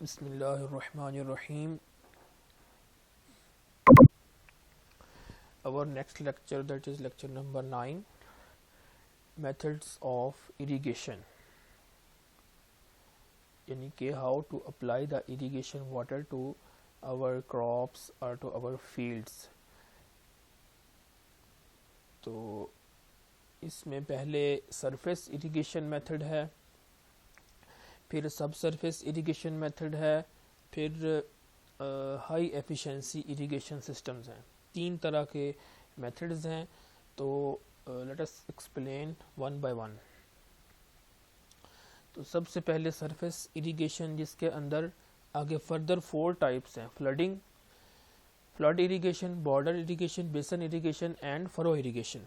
Bismillahirrahmanirrahim. Our next lecture, that is lecture number 9, methods of irrigation, यानी कि how to apply the irrigation water to our crops or to our fields. तो इसमें पहले surface irrigation method है, फिर सब surface irrigation method है, फिर हाई एफिशिएंसी इरिगेशन सिस्टम्स हैं. तीन तरह के मेथड्स हैं. तो let us explain one by one. तो सबसे पहले सरफेस इरिगेशन, जिसके अंदर आगे फर्दर 4 टाइप्स हैं: flooding, flood irrigation, border irrigation, बेसन इरिगेशन एंड फरो इरिगेशन.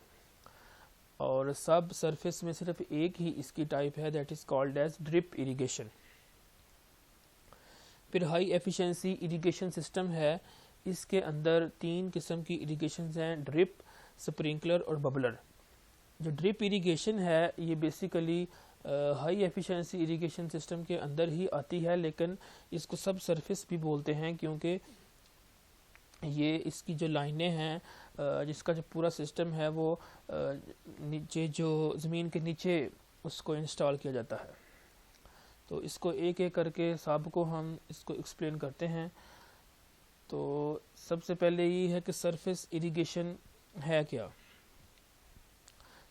और सब सरफेस में सिर्फ एक ही इसकी टाइप है, that is called as drip irrigation. फिर हाई एफिशिएंसी इरिगेशन सिस्टम है. इसके अंदर 3 किस्म की इरिगेशन हैं: ड्रिप, स्प्रिंकलर और बबलर. जो ड्रिप इरिगेशन है ये basically high efficiency irrigation system के अंदर ही आती है, लेकिन इसको सब सरफेस भी बोलते हैं क्योंकि ये इसकी जो लाइनें हैं, जिसका जो पूरा सिस्टम है वो नीचे जो ज़मीन के नीचे उसको इंस्टॉल किया जाता है. तो इसको एक एक करके सब को हम इसको एक्सप्लेन करते हैं. तो सबसे पहले ये है कि सरफेस इरिगेशन है क्या.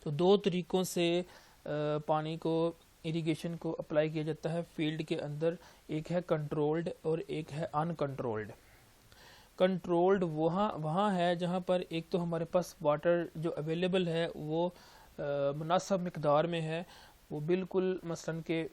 तो 2 तरीक़ों से पानी को, इरिगेशन को अप्लाई किया जाता है फील्ड के अंदर. एक है कंट्रोल्ड और एक है अनकंट्रोल्ड. कंट्रोल्ड वहाँ है जहाँ पर एक तो हमारे पास वाटर जो अवेलेबल है वो मुनासिब मिकदार में है. वो बिल्कुल मसलन के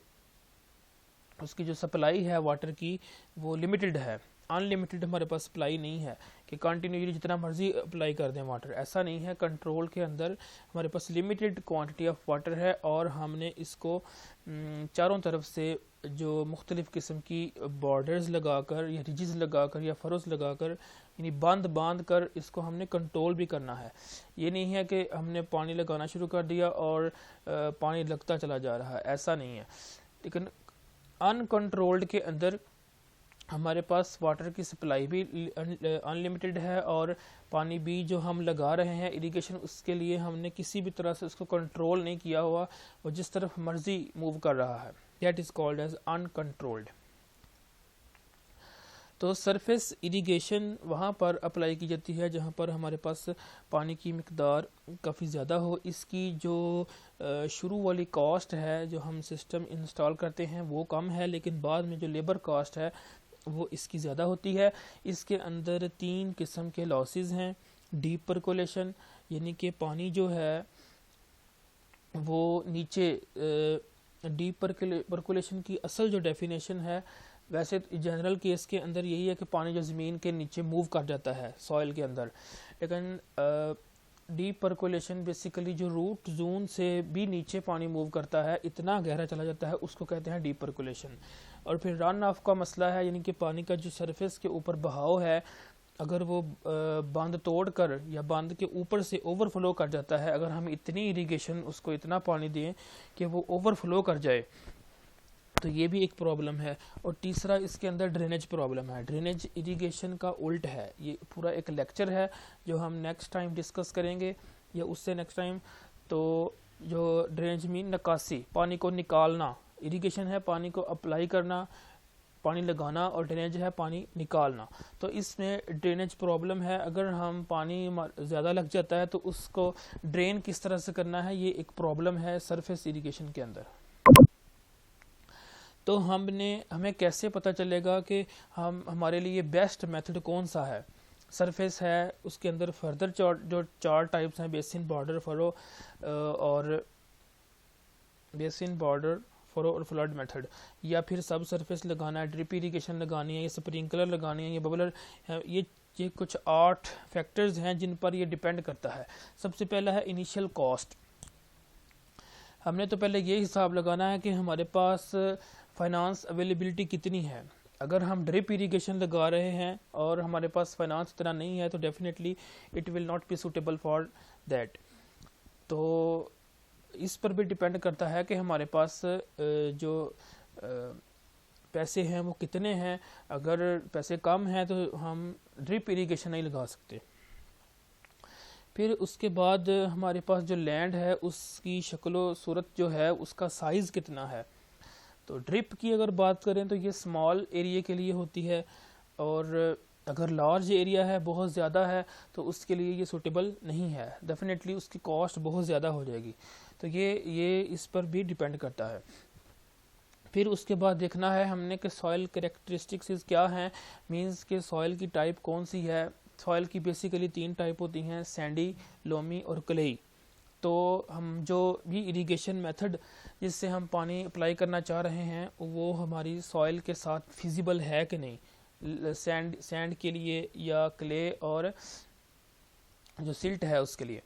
उसकी जो सप्लाई है वाटर की वो लिमिटेड है. अनलिमिटेड हमारे पास सप्लाई नहीं है कि कंटिन्यूसली जितना मर्जी अप्लाई कर दें वाटर, ऐसा नहीं है. कंट्रोल के अंदर हमारे पास लिमिटेड क्वांटिटी ऑफ वाटर है और हमने इसको चारों तरफ से जो मुख्तलिफ किस्म की बॉर्डर्स लगाकर या रिजेस लगाकर या फरोज लगाकर, यानी बांध कर इसको हमने कंट्रोल भी करना है. ये नहीं है कि हमने पानी लगाना शुरू कर दिया और पानी लगता चला जा रहा है, ऐसा नहीं है. लेकिन अनकंट्रोल्ड के अंदर हमारे पास वाटर की सप्लाई भी अनलिमिटेड है और पानी भी जो हम लगा रहे हैं इरिगेशन, उसके लिए हमने किसी भी तरह से उसको कंट्रोल नहीं किया हुआ, वो जिस तरफ मर्जी मूव कर रहा है. That is called as uncontrolled. तो सरफेस इरिगेशन वहाँ पर अप्लाई की जाती है जहाँ पर हमारे पास पानी की मिकदार काफ़ी ज़्यादा हो. इसकी जो शुरू वाली कॉस्ट है जो हम सिस्टम इंस्टॉल करते हैं वो कम है, लेकिन बाद में जो लेबर कॉस्ट है वो इसकी ज़्यादा होती है. इसके अंदर 3 किस्म के लॉसेस हैं. डीप परकोलेशन, यानी कि पानी जो है वो नीचे, डीप परकोलेशन की असल जो डेफिनेशन है, वैसे जनरल केस के अंदर यही है कि पानी जो ज़मीन के नीचे मूव कर जाता है सॉइल के अंदर. लेकिन डीप परकोलेशन बेसिकली जो रूट जोन से भी नीचे पानी मूव करता है, इतना गहरा चला जाता है, उसको कहते हैं डीप परकोलेशन. और फिर रन ऑफ का मसला है, यानी कि पानी का जो सरफेस के ऊपर बहाव है, अगर वो बांध तोड़ कर या बांध के ऊपर से ओवरफ्लो कर जाता है, अगर हम इतनी इरिगेशन उसको इतना पानी दें कि वो ओवरफ्लो कर जाए, तो ये भी एक प्रॉब्लम है. और तीसरा इसके अंदर ड्रेनेज प्रॉब्लम है. ड्रेनेज इरिगेशन का उल्ट है. ये पूरा एक लेक्चर है जो हम नेक्स्ट टाइम डिस्कस करेंगे या उससे नेक्स्ट टाइम. तो जो ड्रेनेज मीन निकासी, पानी को निकालना. इरिगेशन है पानी को अप्लाई करना, पानी लगाना, और ड्रेनेज है पानी निकालना. तो इसमें ड्रेनेज प्रॉब्लम है. अगर हम पानी ज़्यादा लग जाता है तो उसको ड्रेन किस तरह से करना है, ये एक प्रॉब्लम है सरफेस इरिगेशन के अंदर. तो हमें कैसे पता चलेगा कि हमारे लिए बेस्ट मेथड कौन सा है. सरफेस है, उसके अंदर फर्दर जो 4 टाइप्स हैं: बेसिन, बॉर्डर, फरो और बेसिन, बॉर्डर, फरो और फ्लड मेथड. या फिर सब सरफेस लगाना है, ड्रिप इरिगेशन लगानी है, या स्प्रिंकलर लगानी है, या बबलर है. ये कुछ 8 फैक्टर्स हैं जिन पर ये डिपेंड करता है. सबसे पहला है इनिशियल कॉस्ट. हमने तो पहले ये हिसाब लगाना है कि हमारे पास फाइनेंस अवेलेबिलिटी कितनी है. अगर हम ड्रिप इरिगेशन लगा रहे हैं और हमारे पास फाइनेंस इतना नहीं है तो definitely it will not be suitable for that. तो इस पर भी डिपेंड करता है कि हमारे पास जो पैसे हैं वो कितने हैं। अगर पैसे कम हैं तो हम ड्रिप इरिगेशन नहीं लगा सकते। फिर उसके बाद हमारे पास जो लैंड है उसकी शक्लो सूरत जो है, उसका साइज़ कितना है। तो ड्रिप की अगर बात करें तो ये स्मॉल एरिया के लिए होती है, और अगर लार्ज एरिया है, बहुत ज़्यादा है, तो उसके लिए ये सूटेबल नहीं है। डेफिनेटली उसकी कॉस्ट बहुत ज़्यादा हो जाएगी। तो ये इस पर भी डिपेंड करता है। फिर उसके बाद देखना है हमने कि सॉइल कैरेक्टरिस्टिक्स क्या हैं, मींस के सॉइल की टाइप कौन सी है। सॉइल की बेसिकली 3 टाइप होती हैं, सैंडी, लोमी और क्लेई। तो हम जो भी इरिगेशन मेथड जिससे हम पानी अप्लाई करना चाह रहे हैं वो हमारी सॉइल के साथ फिजिबल है कि नहीं, सैंड के लिए या क्ले और जो सिल्ट है उसके लिए।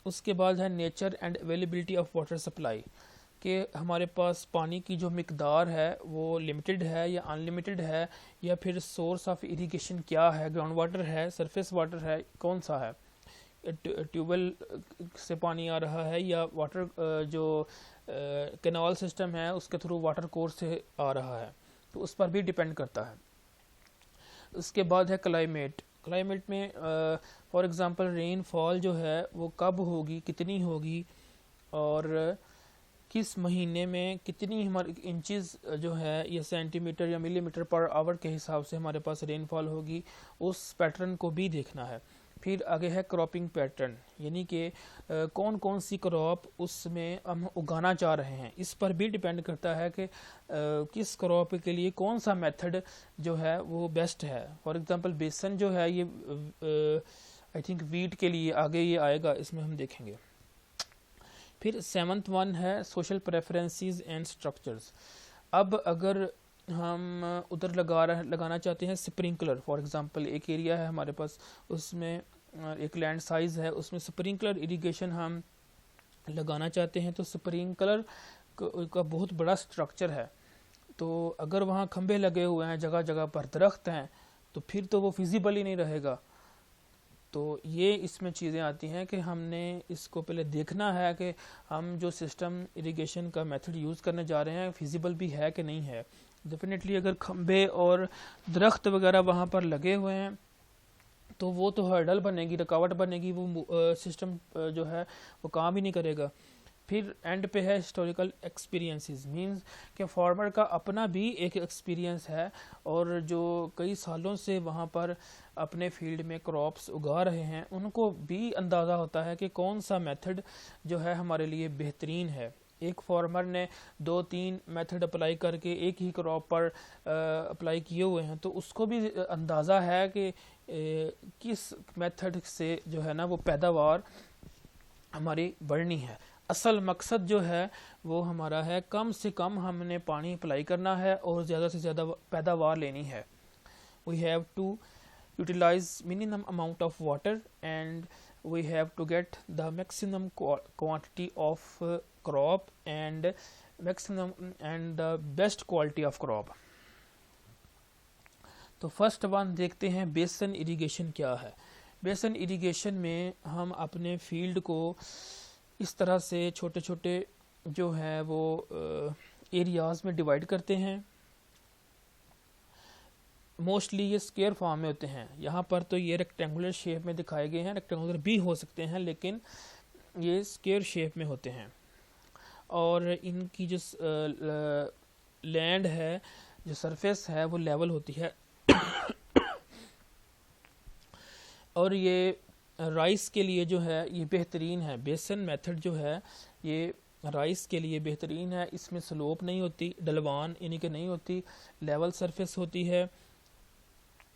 उसके बाद है nature and availability of water supply, कि हमारे पास पानी की जो मिकदार है वो लिमिटेड है या अनलिमिटेड है, या फिर सोर्स ऑफ इरिगेशन क्या है, ग्राउंड वाटर है, सरफेस वाटर है, कौन सा है, ट्यूबवेल से पानी आ रहा है या वाटर जो कैनाल सिस्टम है उसके थ्रू वाटर कोर्स से आ रहा है, तो उस पर भी डिपेंड करता है। उसके बाद है क्लाइमेट। क्लाइमेट में फॉर एग्जांपल रेनफॉल जो है वो कब होगी, कितनी होगी, और किस महीने में कितनी हमारे इंचेस जो है या सेंटीमीटर या मिलीमीटर पर आवर के हिसाब से हमारे पास रेनफॉल होगी, उस पैटर्न को भी देखना है। फिर आगे है क्रॉपिंग पैटर्न, यानी कि कौन कौन सी क्रॉप उसमें हम उगाना चाह रहे हैं, इस पर भी डिपेंड करता है कि किस क्रॉप के लिए कौन सा मेथड जो है वो बेस्ट है। फॉर एग्जांपल बेसन जो है ये आई थिंक वीट के लिए आगे ये आएगा, इसमें हम देखेंगे। फिर 7th वन है सोशल प्रेफरेंसेस एंड स्ट्रक्चर्स। अब अगर हम उधर लगाना चाहते हैं स्प्रिंकलर, फॉर एग्जांपल एक एरिया है हमारे पास, उसमें एक लैंड साइज है, उसमें स्प्रिंकलर इरिगेशन हम लगाना चाहते हैं, तो स्प्रिंकलर का बहुत बड़ा स्ट्रक्चर है। तो अगर वहाँ खंभे लगे हुए हैं, जगह जगह पर दरख्त हैं, तो फिर तो वो फिजिबल ही नहीं रहेगा। तो ये इसमें चीज़ें आती हैं कि हमने इसको पहले देखना है कि हम जो सिस्टम इरिगेशन का मेथड यूज़ करने जा रहे हैं फिजिबल भी है कि नहीं है। डेफिनेटली अगर खंबे और दरख्त वगैरह वहाँ पर लगे हुए हैं तो वो तो हर्डल बनेगी, रुकावट बनेगी, वो सिस्टम जो है वो काम ही नहीं करेगा। फिर एंड पे है हिस्टोरिकल एक्सपीरियंसेस, मींस कि फार्मर का अपना भी एक एक्सपीरियंस है, और जो कई सालों से वहाँ पर अपने फील्ड में क्रॉप्स उगा रहे हैं उनको भी अंदाज़ा होता है कि कौन सा मेथड जो है हमारे लिए बेहतरीन है। एक फार्मर ने 2-3 मेथड अप्लाई करके एक ही क्रॉप पर अप्लाई किए हुए हैं, तो उसको भी अंदाज़ा है कि किस मेथड से जो है ना वो पैदावार हमारी बढ़नी है। असल मकसद जो है वो हमारा है कम से कम हमने पानी अप्लाई करना है और ज़्यादा से ज़्यादा पैदावार लेनी है। We have to utilise minimum amount of water and we have to get the maximum quantity of crop and maximum and the best quality of crop। तो फर्स्ट वन देखते हैं बेसन इरिगेशन क्या है। बेसन इरिगेशन में हम अपने फील्ड को इस तरह से छोटे छोटे जो है वो एरियाज में डिवाइड करते हैं। मोस्टली ये स्क्वायर फॉर्म में होते हैं। यहाँ पर तो ये रेक्टेंगुलर शेप में दिखाए गए हैं, रेक्टेंगुलर भी हो सकते हैं लेकिन ये स्क्वायर शेप में होते हैं। और इनकी जो लैंड है, जो सरफेस है वो लेवल होती है। और ये राइस के लिए जो है ये बेहतरीन है। बेसन मेथड जो है ये राइस के लिए बेहतरीन है। इसमें स्लोप नहीं होती, ढलवान यानी कि नहीं होती, लेवल सरफेस होती है।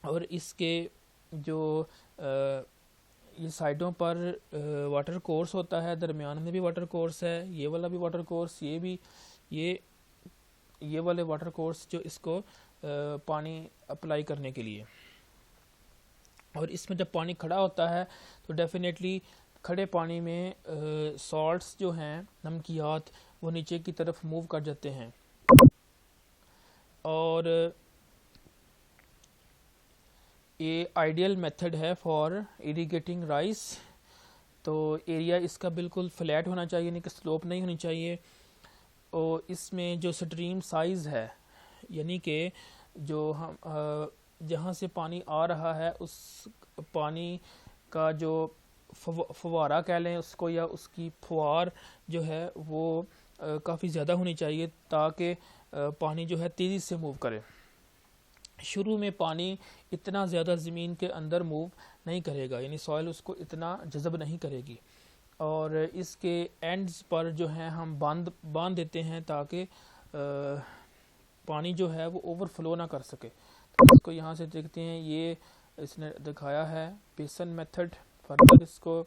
और इसके जो ये साइडों पर वाटर कोर्स होता है, दरमियान में भी वाटर कोर्स है, ये वाला भी वाटर कोर्स, ये भी ये वाले वाटर कोर्स जो इसको पानी अप्लाई करने के लिए। और इसमें जब पानी खड़ा होता है तो डेफिनेटली खड़े पानी में सॉल्ट्स जो हैं, नमकियात, वो नीचे की तरफ मूव कर जाते हैं। और ये आइडियल मेथड है फॉर इरिगेटिंग राइस। तो एरिया इसका बिल्कुल फ्लैट होना चाहिए, यानी कि स्लोप नहीं होनी चाहिए। और इसमें जो स्ट्रीम साइज़ है यानी कि जो हम जहाँ से पानी आ रहा है उस पानी का जो फव्वारा कह लें उसको, या उसकी फुहार जो है वो काफ़ी ज़्यादा होनी चाहिए ताकि पानी जो है तेज़ी से मूव करे। शुरू में पानी इतना ज़्यादा ज़मीन के अंदर मूव नहीं करेगा, यानी सॉइल उसको इतना जज़ब नहीं करेगी, और इसके एंड्स पर जो है हम बांध देते हैं ताकि पानी जो है वो ओवरफ्लो ना कर सके। तो इसको यहाँ से देखते हैं, ये इसने दिखाया है बेसन मेथड। फर्दर इसको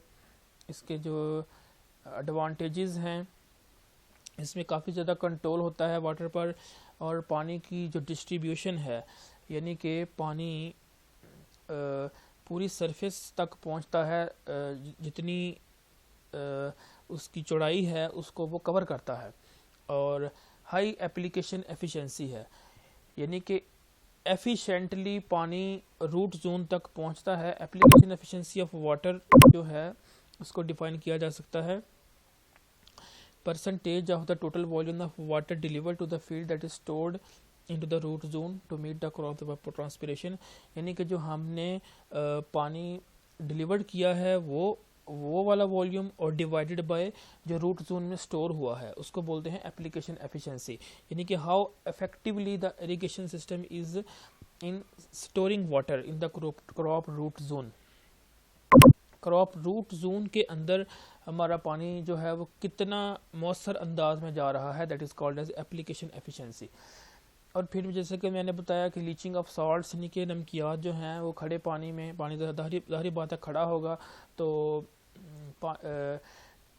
इसके जो एडवांटेजेस हैं, इसमें काफ़ी ज़्यादा कंट्रोल होता है वाटर पर, और पानी की जो डिस्ट्रीब्यूशन है, यानी कि पानी पूरी सरफेस तक पहुंचता है, जितनी उसकी चौड़ाई है उसको वो कवर करता है, और हाई एप्लीकेशन एफिशिएंसी है, यानी कि एफिशिएंटली पानी रूट जोन तक पहुंचता है। एप्लीकेशन एफिशिएंसी ऑफ वाटर जो है उसको डिफाइन किया जा सकता है percentage of the total volume of water deliver to the field that is stored into the root zone to meet the crop transpiration, यानी कि जो हमने पानी डिलीवर किया है वो वाला वॉल्यूम और डिवाइडेड बाय जो रूट जोन में स्टोर हुआ है उसको बोलते हैं एप्लीकेशन एफिशिएंसी, यानी कि how effectively the irrigation system is in storing water in the crop root zone. Crop root zone के अंदर हमारा पानी जो है वो कितना मौसर अंदाज में जा रहा है, that is called as application efficiency. और फिर जैसे कि मैंने बताया कि लीचिंग ऑफ सॉल्ट्स, यानी कि नमकियात जो हैं वो खड़े पानी में, पानी ज़ाहिर बात है खड़ा होगा तो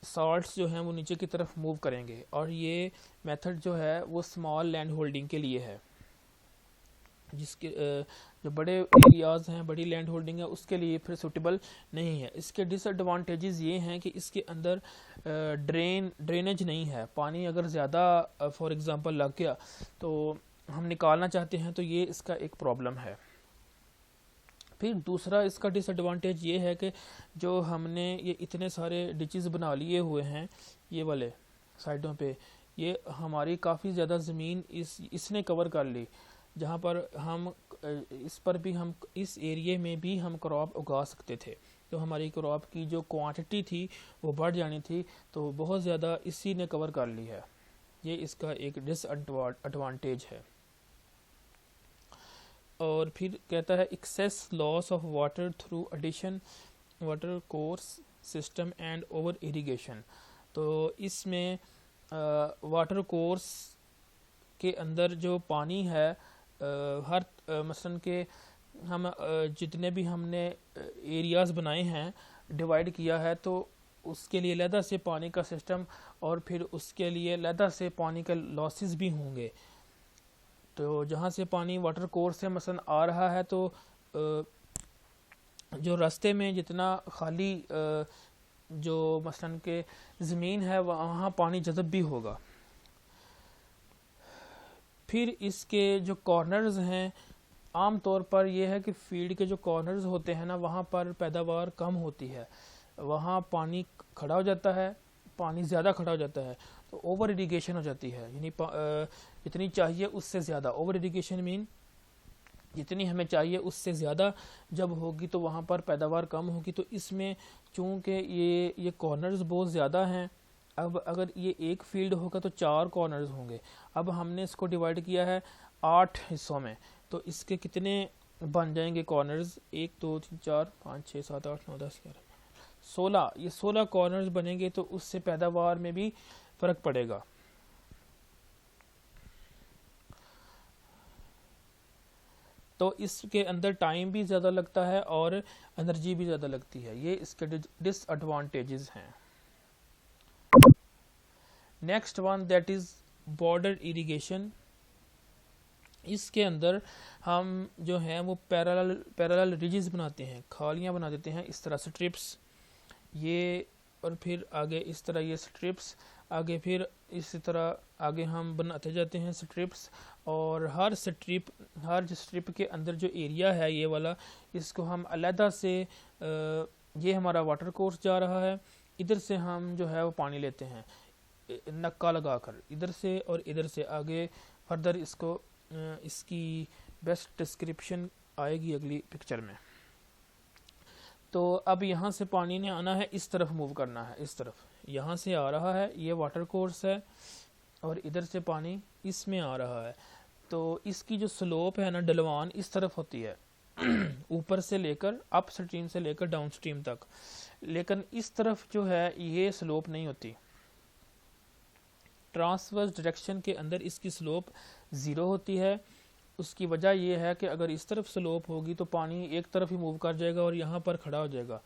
सॉल्ट्स जो हैं वो नीचे की तरफ मूव करेंगे, और ये मेथड जो है वो स्मॉल लैंड होल्डिंग के लिए है, जिसके जो बड़े एरियाज़ हैं, बड़ी लैंड होल्डिंग है, उसके लिए फिर नहीं है। इसके डिसएडवांटेजेस ये हैं कि इसके अंदर ड्रेनेज नहीं है। पानी अगर ज़्यादा फॉर एग्ज़ाम्पल लग गया तो हम निकालना चाहते हैं, तो ये इसका एक प्रॉब्लम है। फिर दूसरा इसका डिसएडवांटेज ये है कि जो हमने ये इतने सारे डिचेस बना लिए हुए हैं ये वाले साइडों पे, ये हमारी काफ़ी ज़्यादा ज़मीन इसने कवर कर ली, जहाँ पर हम इस पर भी हम इस एरिए में भी हम क्रॉप उगा सकते थे, तो हमारी क्रॉप की जो क्वांटिटी थी वो बढ़ जानी थी, तो बहुत ज़्यादा इसी ने कवर कर ली है। ये इसका एक डिसएडवांटेज है। और फिर कहता है excess loss of water through addition water course system and over irrigation. तो इसमें वाटर कोर्स के अंदर जो पानी है हर मसलन के हम जितने भी हमने एरियाज़ बनाए हैं, डिवाइड किया है, तो उसके लिए अलहदा से पानी का सिस्टम और फिर उसके लिए अलहदा से पानी के लॉसेस भी होंगे। तो जहाँ से पानी वाटर कोर्स से मसलन आ रहा है तो जो रास्ते में जितना खाली जो मसलन के ज़मीन है वहाँ पानी जज़ब भी होगा। फिर इसके जो कॉर्नर्स हैं, आम तौर पर यह है कि फील्ड के जो कॉर्नर्स होते हैं ना, वहाँ पर पैदावार कम होती है, वहाँ पानी खड़ा हो जाता है, पानी ज़्यादा खड़ा हो जाता है, तो ओवर इरिगेशन हो जाती है, यानी जितनी चाहिए उससे ज़्यादा। ओवर इरिगेशन मीन जितनी हमें चाहिए उससे ज़्यादा जब होगी तो वहाँ पर पैदावार कम होगी। तो इसमें चूँकि ये कॉर्नर्स बहुत ज़्यादा हैं, अब अगर ये एक फील्ड होगा तो 4 कॉर्नर्स होंगे। अब हमने इसको डिवाइड किया है 8 हिस्सों में, तो इसके कितने बन जाएंगे कॉर्नर्स? 1 2 3 4 5 6 7 8 9 10 11 16, ये 16 कॉर्नर्स बनेंगे, तो उससे पैदावार में भी फ़र्क पड़ेगा। तो इसके अंदर टाइम भी ज़्यादा लगता है और एनर्जी भी ज़्यादा लगती है। ये इसके डिसएडवांटेजेस हैं। Next one that is border irrigation. इसके अंदर हम जो है वो पैरेलल रिजेस बनाते हैं, खालियाँ बना देते हैं इस तरह स्ट्रिप्स, ये और फिर आगे इस तरह ये स्ट्रिप्स, आगे फिर इसी तरह आगे हम बनाते जाते हैं स्ट्रिप्स, और हर स्ट्रिप के अंदर जो एरिया है ये वाला, इसको हम अलहदा से ये हमारा वाटर कोर्स जा रहा है, इधर से हम जो है वो पानी लेते हैं नक्का लगाकर, इधर से और इधर से आगे फर्दर इसको इसकी बेस्ट डिस्क्रिप्शन आएगी अगली पिक्चर में। तो अब यहाँ से पानी ने आना है, इस तरफ मूव करना है, इस तरफ यहाँ से आ रहा है, ये वाटर कोर्स है और इधर से पानी इसमें आ रहा है। तो इसकी जो स्लोप है ना ढलवान इस तरफ होती है ऊपर से लेकर अप स्ट्रीम से लेकर डाउन स्ट्रीम तक, लेकिन इस तरफ जो है ये स्लोप नहीं होती। ट्रांसवर्स डायरेक्शन के अंदर इसकी स्लोप 0 होती है। उसकी वजह यह है कि अगर इस तरफ स्लोप होगी तो पानी एक तरफ ही मूव कर जाएगा और यहाँ पर खड़ा हो जाएगा।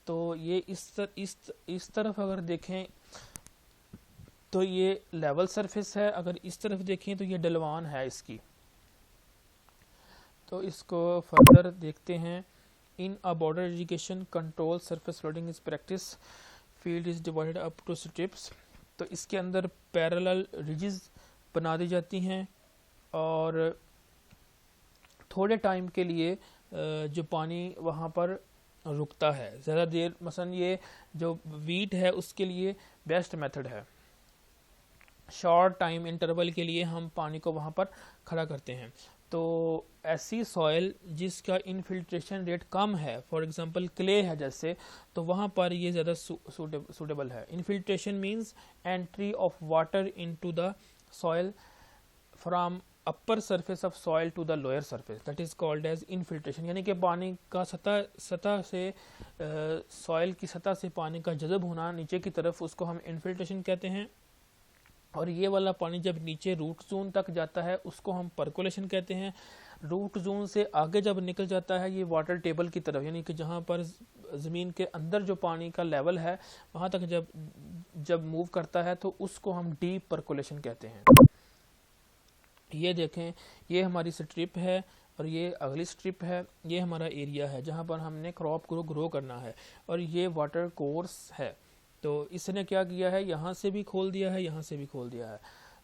तो ये इस तरफ अगर देखें तो ये लेवल सरफेस है, अगर इस तरफ देखें तो ये ढलवान है इसकी। तो इसको फर्दर देखते हैं। In a border irrigation control surface flooding is practice, field is divided up to strips. तो इसके अंदर पैरेलल रिजेस बना दी जाती हैं और थोड़े टाइम के लिए जो पानी वहाँ पर रुकता है ज़्यादा देर, मसलन ये जो वीट है उसके लिए बेस्ट मेथड है। शॉर्ट टाइम इंटरवल के लिए हम पानी को वहाँ पर खड़ा करते हैं। तो ऐसी सॉइल जिसका इनफिल्ट्रेशन रेट कम है, फॉर एग्जांपल क्ले है जैसे, तो वहाँ पर ये ज़्यादा सूटेबल है। Infiltration means entry of water into the soil from upper surface of soil to the lower surface, that is called as infiltration. यानी कि पानी का सतह से सॉइल की सतह से पानी का जज़ब होना नीचे की तरफ, उसको हम इनफिल्ट्रेशन कहते हैं। और ये वाला पानी जब नीचे रूट जोन तक जाता है उसको हम परकोलेशन कहते हैं। रूट जोन से आगे जब निकल जाता है ये वाटर टेबल की तरफ, यानी कि जहाँ पर ज़मीन के अंदर जो पानी का लेवल है वहाँ तक जब मूव करता है तो उसको हम डीप परकोलेशन कहते हैं। ये देखें, ये हमारी स्ट्रिप है और ये अगली स्ट्रिप है, ये हमारा एरिया है जहाँ पर हमने क्रॉप को ग्रो करना है, और ये वाटर कोर्स है। तो इसने क्या किया है, यहाँ से भी खोल दिया है, यहाँ से भी खोल दिया है,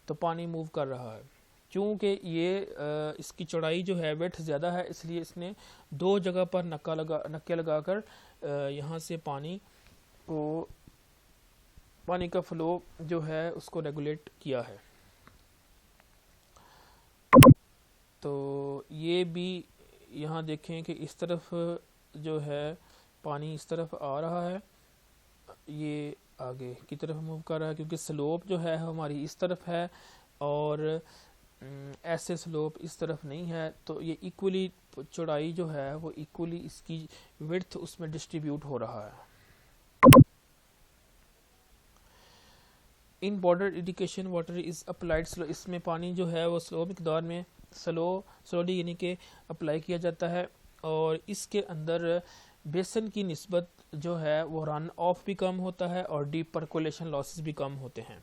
तो पानी मूव कर रहा है। क्योंकि ये इसकी चौड़ाई जो है वेट ज़्यादा है, इसलिए इसने दो जगह पर नक्के लगाकर यहाँ से पानी का फ्लो जो है उसको रेगुलेट किया है। तो ये भी यहाँ देखें कि इस तरफ जो है पानी इस तरफ आ रहा है, ये आगे की तरफ मूव कर रहा है क्योंकि स्लोप जो है हमारी इस तरफ है और ऐसे स्लोप इस तरफ नहीं है। तो ये इक्वली चौड़ाई जो है वो इक्वली इसकी विड्थ उसमें डिस्ट्रीब्यूट हो रहा है। In border irrigation water is applied slow, इसमें पानी जो है वो स्लो मिकदार में स्लोली यानी कि अप्लाई किया जाता है। और इसके अंदर बेसन की निस्बत जो है वो रन ऑफ भी कम होता है और डीप परकोलेशन लॉसेस भी कम होते हैं।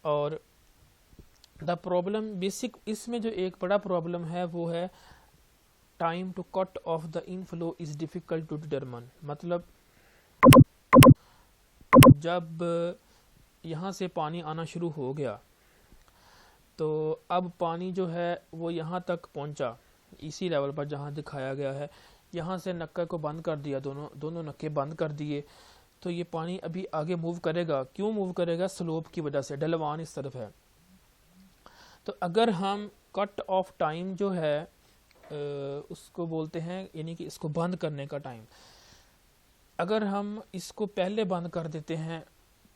और द प्रॉब्लम बेसिक इसमें जो एक बड़ा प्रॉब्लम है वो है time to cut off the inflow is difficult to determine. मतलब जब यहाँ से पानी आना शुरू हो गया तो अब पानी जो है वो यहाँ तक पहुँचा, इसी लेवल पर जहाँ दिखाया गया है, यहाँ से नक्के को बंद कर दिया, दोनों नक्के बंद कर दिए, तो ये पानी अभी आगे मूव करेगा। क्यों मूव करेगा? स्लोप की वजह से, ढलवान इस तरफ है। तो अगर हम कट ऑफ टाइम जो है उसको बोलते हैं, यानी कि इसको बंद करने का टाइम, अगर हम इसको पहले बंद कर देते हैं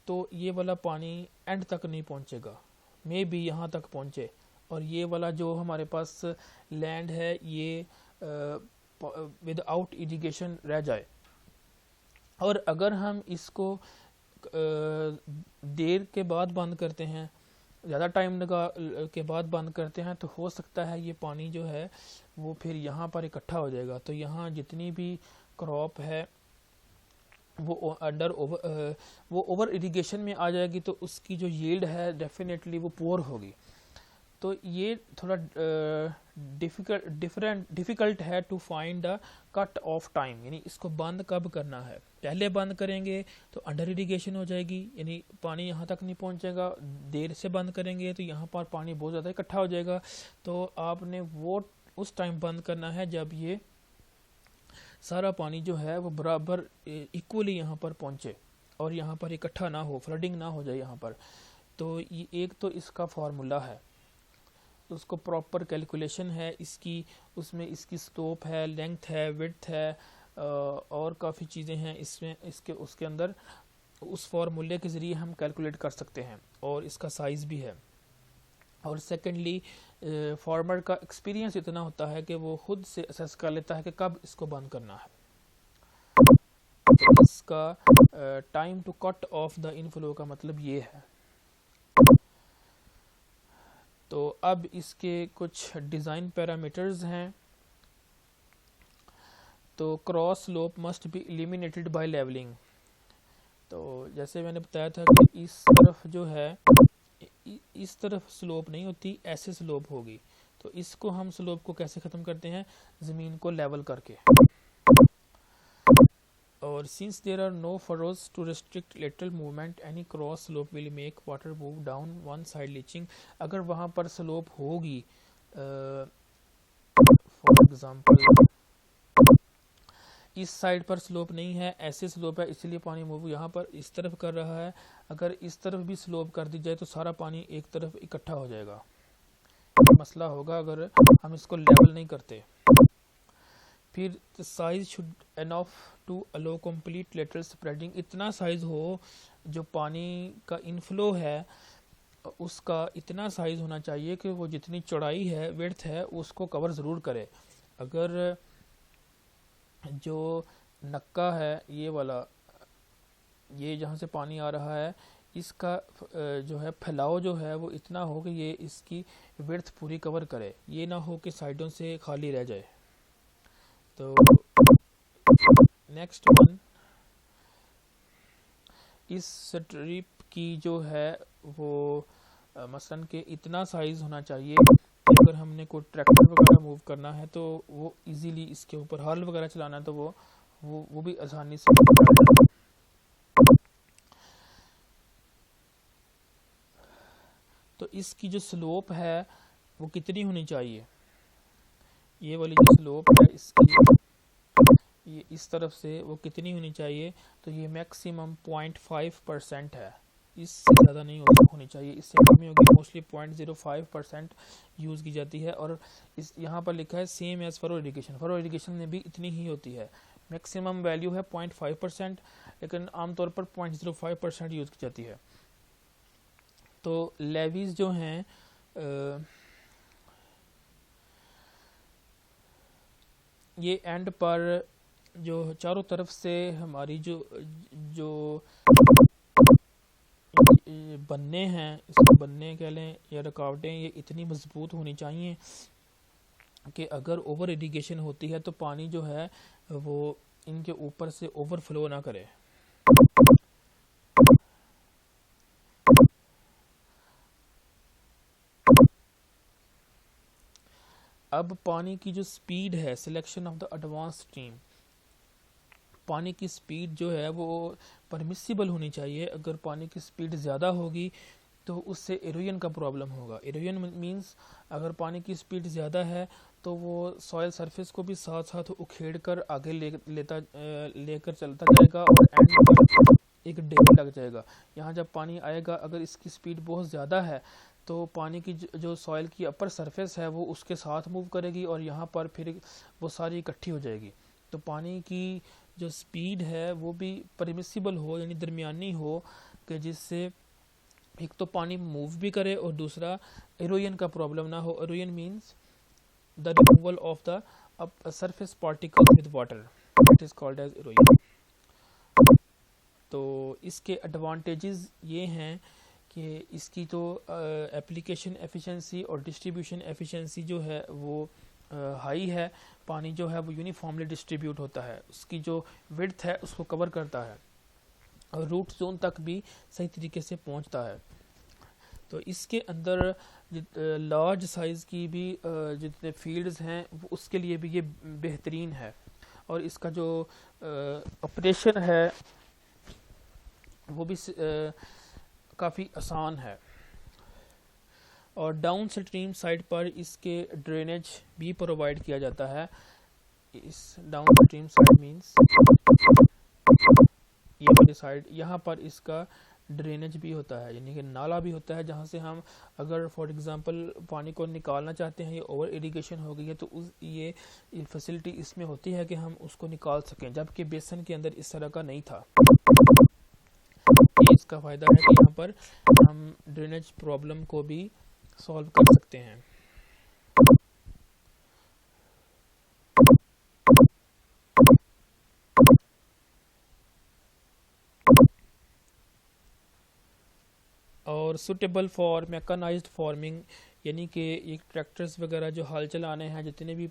तो ये वाला पानी एंड तक नहीं पहुँचेगा, मे बी यहाँ तक पहुँचे, और ये वाला जो हमारे पास लैंड है ये विदाउट इरिगेशन रह जाए। और अगर हम इसको देर के बाद बंद करते हैं, ज़्यादा टाइम के बाद बंद करते हैं, तो हो सकता है ये पानी जो है वो फिर यहाँ पर इकट्ठा हो जाएगा। तो यहाँ जितनी भी क्रॉप है वो ओवर इरिगेशन में आ जाएगी, तो उसकी जो यील्ड है डेफिनेटली वो पुअर होगी। तो ये थोड़ा डिफ़िकल्ट है to find the cut off time, यानी इसको बंद कब करना है। पहले बंद करेंगे तो अंडर इरिगेशन हो जाएगी, यानी पानी यहाँ तक नहीं पहुँचेगा। देर से बंद करेंगे तो यहाँ पर पानी बहुत ज़्यादा इकट्ठा हो जाएगा। तो आपने वो उस टाइम बंद करना है जब ये सारा पानी जो है वो बराबर इक्वली यहाँ पर पहुँचे और यहाँ पर इकट्ठा ना हो, फ्लडिंग ना हो जाए यहाँ पर। तो ये एक तो इसका फार्मूला है। तो उसको प्रॉपर कैलकुलेशन है इसकी, उसमें इसकी स्लोप है, लेंथ है, विड्थ है, और काफ़ी चीज़ें हैं इसमें, इसके उसके अंदर उस फॉर्मूले के ज़रिए हम कैलकुलेट कर सकते हैं, और इसका साइज़ भी है। और सेकेंडली फार्मर का एक्सपीरियंस इतना होता है कि वो खुद से असेस कर लेता है कि कब इसको बंद करना है। इसका time to cut off the inflow का मतलब ये है। तो अब इसके कुछ डिज़ाइन पैरामीटर्स हैं। तो cross slope must be eliminated by levelling. तो जैसे मैंने बताया था कि इस तरफ जो है इस तरफ स्लोप नहीं होती, ऐसे स्लोप होगी। तो इसको हम स्लोप को कैसे ख़त्म करते हैं? ज़मीन को लेवल करके। और since there are no furrows to restrict lateral movement, any cross slope will make water move down one side leaching. अगर वहाँ पर स्लोप होगी, फॉर एग्जांपल इस साइड पर स्लोप नहीं है, ऐसे स्लोप है, इसलिए पानी मूव यहाँ पर इस तरफ कर रहा है। अगर इस तरफ भी स्लोप कर दी जाए तो सारा पानी एक तरफ इकट्ठा हो जाएगा। मसला होगा अगर हम इसको लेवल नहीं करते। फिर size should enough to allow complete lateral spreading. इतना साइज हो, जो पानी का इनफ्लो है उसका इतना साइज होना चाहिए कि वो जितनी चौड़ाई है, विड्थ है, उसको कवर ज़रूर करे। अगर जो नक्का है ये वाला, ये जहाँ से पानी आ रहा है, इसका जो है फैलाव जो है वो इतना हो कि ये इसकी विड्थ पूरी कवर करे, ये ना हो कि साइडों से खाली रह जाए। तो नेक्स्ट वन, इस स्ट्रिप की जो है वो मसलन के इतना साइज होना चाहिए कि अगर हमने कोई ट्रैक्टर वगैरह मूव करना है तो वो इजीली इसके ऊपर हल वगैरह चलाना है तो वो भी आसानी से जाए। तो इसकी जो स्लोप है वो कितनी होनी चाहिए? ये वाली जो स्लोप है इसकी, ये इस तरफ से वो कितनी होनी चाहिए? तो ये मैक्सिमम 0.5% है, इससे ज़्यादा नहीं होनी चाहिए, इससे कम होगी। मोस्टली 0.05% यूज़ की जाती है। और इस यहाँ पर लिखा है same as furrow irrigation, furrow irrigation में भी इतनी ही होती है। मैक्सिमम वैल्यू है 0.5%, लेकिन आमतौर पर 0.05% यूज़ की जाती है। तो लेवीज जो हैं ये एंड पर जो चारों तरफ से हमारी जो बनने हैं, इसको बनने कह लें या रुकावटें, ये इतनी मजबूत होनी चाहिए कि अगर ओवर इरिगेशन होती है तो पानी जो है वो इनके ऊपर से ओवरफ्लो ना करे। अब पानी की जो स्पीड है, selection of the advance stream, पानी की स्पीड जो है वो परमिसिबल होनी चाहिए। अगर पानी की स्पीड ज़्यादा होगी तो उससे एरोजन का प्रॉब्लम होगा। एरोजन मींस अगर पानी की स्पीड ज़्यादा है तो वो सॉयल सरफेस को भी साथ साथ उखेड़ कर आगे लेकर चलता जाएगा और एंड पर एक डेम लग जाएगा। यहाँ जब पानी आएगा, अगर इसकी स्पीड बहुत ज़्यादा है तो पानी की जो सॉयल की अपर सरफेस है वो उसके साथ मूव करेगी और यहाँ पर फिर वो सारी इकट्ठी हो जाएगी। तो पानी की जो स्पीड है वो भी परमिसिबल हो, यानी दरमियानी हो, कि जिससे एक तो पानी मूव भी करे और दूसरा एरोजन का प्रॉब्लम ना हो। Erosion means the removal of the surface particles with water, it is called as erosion. तो इसके एडवांटेजेस ये हैं कि इसकी तो एप्लीकेशन एफिशिएंसी और डिस्ट्रीब्यूशन एफिशिएंसी जो है वो हाई है। पानी जो है वो यूनिफॉर्मली डिस्ट्रीब्यूट होता है, उसकी जो विड्थ है उसको कवर करता है और रूट जोन तक भी सही तरीके से पहुंचता है। तो इसके अंदर लार्ज साइज़ की भी जितने फील्ड्स हैं उसके लिए भी ये बेहतरीन है और इसका जो ऑपरेशन है वो भी काफ़ी आसान है। और डाउन स्ट्रीम साइड पर इसके ड्रेनेज भी प्रोवाइड किया जाता है। इस डाउन स्ट्रीम साइड मींस ये वाली साइड, यहाँ पर इसका ड्रेनेज भी होता है, यानी कि नाला भी होता है, जहाँ से हम अगर फॉर एग्जांपल पानी को निकालना चाहते हैं, ये ओवर इरिगेशन हो गई है तो ये फैसिलिटी इसमें होती है कि हम उसको निकाल सकें, जबकि बेसन के अंदर इस तरह का नहीं था। ये इसका फ़ायदा है कि यहाँ पर हम ड्रेनेज प्रॉब्लम को भी सॉल्व कर सकते हैं। और सुटेबल फॉर मैकेनाइज्ड फार्मिंग, यानी कि एक ट्रैक्टर्स वगैरह जो हल चलाने हैं, जितने भी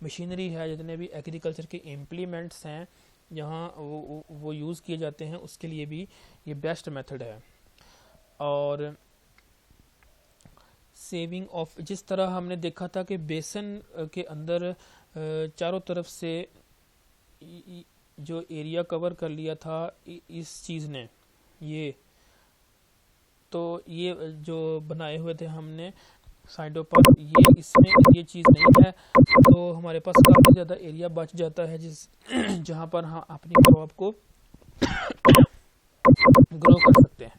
मशीनरी है, जितने भी एग्रीकल्चर के इम्प्लीमेंट्स हैं यहाँ वो यूज़ किए जाते हैं, उसके लिए भी ये बेस्ट मेथड है। और सेविंग ऑफ, जिस तरह हमने देखा था कि बेसन के अंदर चारों तरफ से जो एरिया कवर कर लिया था इस चीज़ ने, ये तो ये जो बनाए हुए थे हमने साइडों पर, ये इसमें ये चीज़ नहीं है, तो हमारे पास काफ़ी ज़्यादा एरिया बच जाता है जिस जहाँ पर हम अपनी क्रॉप को ग्रो कर सकते हैं।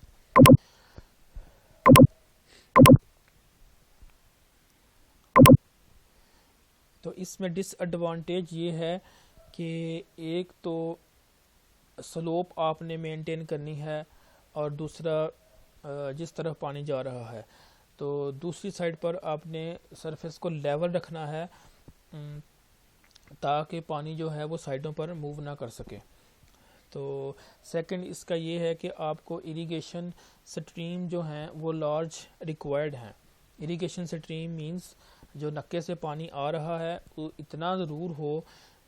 तो इसमें डिसएडवांटेज ये है कि एक तो स्लोप आपने मेंटेन करनी है, और दूसरा जिस तरफ पानी जा रहा है, तो दूसरी साइड पर आपने सरफेस को लेवल रखना है ताकि पानी जो है वो साइडों पर मूव ना कर सके। तो सेकंड इसका ये है कि आपको इरिगेशन स्ट्रीम जो हैं वो लार्ज रिक्वायर्ड हैं। इरिगेशन स्ट्रीम मींस जो नक्के से पानी आ रहा है वो इतना ज़रूर हो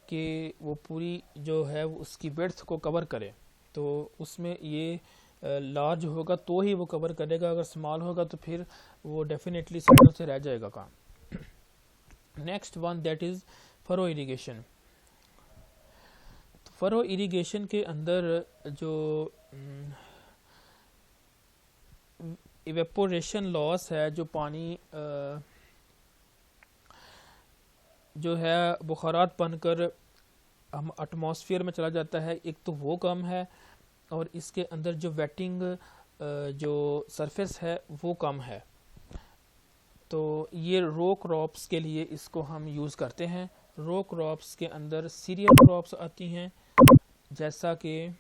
कि वो पूरी जो है वो उसकी विड्थ को कवर करे, तो उसमें ये लार्ज होगा तो ही वो कवर करेगा, अगर स्मॉल होगा तो फिर वो डेफिनेटली साइडों से रह जाएगा काम। Next one that is furrow irrigation. Furrow irrigation के अंदर जो इवेपोरेशन लॉस है, जो पानी जो है बुखारात बनकर हम एटमॉस्फेयर में चला जाता है, एक तो वो कम है, और इसके अंदर जो वेटिंग जो सरफेस है वो कम है। तो ये रो क्रॉप्स के लिए इसको हम यूज़ करते हैं। रो क्रॉप्स के अंदर सीरियल क्रॉप्स आती हैं, जैसा कि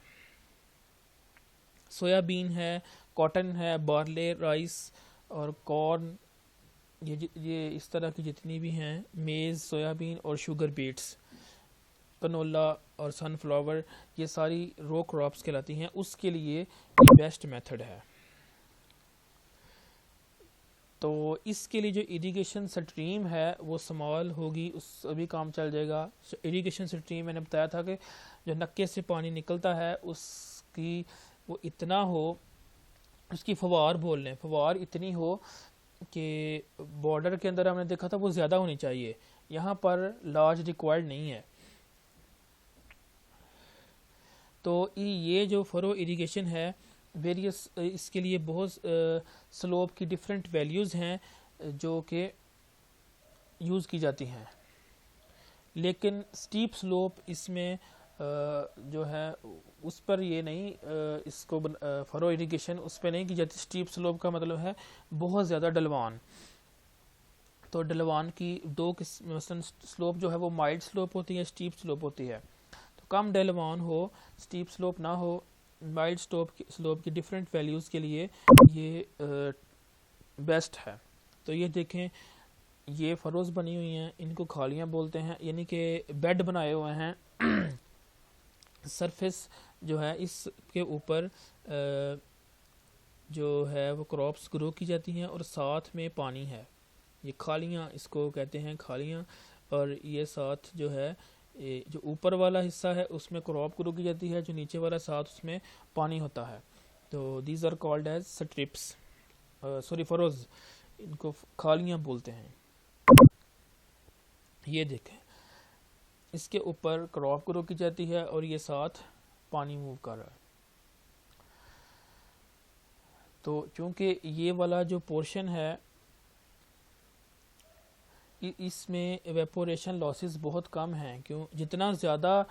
सोयाबीन है, कॉटन है, बार्ले, राइस और कॉर्न, ये इस तरह की जितनी भी हैं, मेज़, सोयाबीन और शुगर बीट्स, कनोला और सनफ्लावर, ये सारी रो क्रॉप्स कहलाती हैं। उसके लिए ये बेस्ट मेथड है। तो इसके लिए जो इरिगेशन स्ट्रीम है वो स्मॉल होगी, उस अभी काम चल जाएगा। इरिगेशन स्ट्रीम मैंने बताया था कि जो नक्के से पानी निकलता है उसकी वो इतना हो, उसकी फवार बोल लें, फवार इतनी हो कि बॉर्डर के अंदर हमने देखा था वो ज़्यादा होनी चाहिए, यहाँ पर लार्ज रिक्वायर्ड नहीं है। तो ये जो फरो इरिगेशन है, वेरियस इसके लिए बहुत स्लोप की डिफरेंट वैल्यूज़ हैं जो कि यूज़ की जाती हैं, लेकिन स्टीप स्लोप इसमें जो है उस पर ये नहीं, इसको फरो इरिगेशन उस पर नहीं की जाती। स्टीप स्लोप का मतलब है बहुत ज़्यादा ढलवान। तो ढलवान की दो किस्म, मसलन स्लोप जो है वो माइल्ड स्लोप होती है, स्टीप स्लोप होती है। तो कम ढलवान हो, स्टीप स्लोप ना हो, माइल्ड स्लोप की डिफरेंट वैल्यूज़ के लिए ये बेस्ट है। तो ये देखें, ये फरोज बनी हुई हैं, इनको खालियाँ बोलते हैं, यानी कि बेड बनाए हुए हैं। सरफेस जो है इसके ऊपर जो है वो क्रॉप्स ग्रो की जाती हैं और साथ में पानी है, ये खालियाँ इसको कहते हैं, खालियाँ। और ये साथ जो है जो ऊपर वाला हिस्सा है उसमें क्रॉप ग्रो की जाती है, जो नीचे वाला साथ उसमें पानी होता है। तो these are called as strips, sorry furrows, इनको खालियाँ बोलते हैं। ये देखें, इसके ऊपर क्रॉप ग्रो की जाती है और ये साथ पानी मूव कर रहा है। तो चूंकि ये वाला जो पोर्शन है इसमें एवेपोरेशन लॉसेस बहुत कम हैं। क्यों? जितना ज़्यादा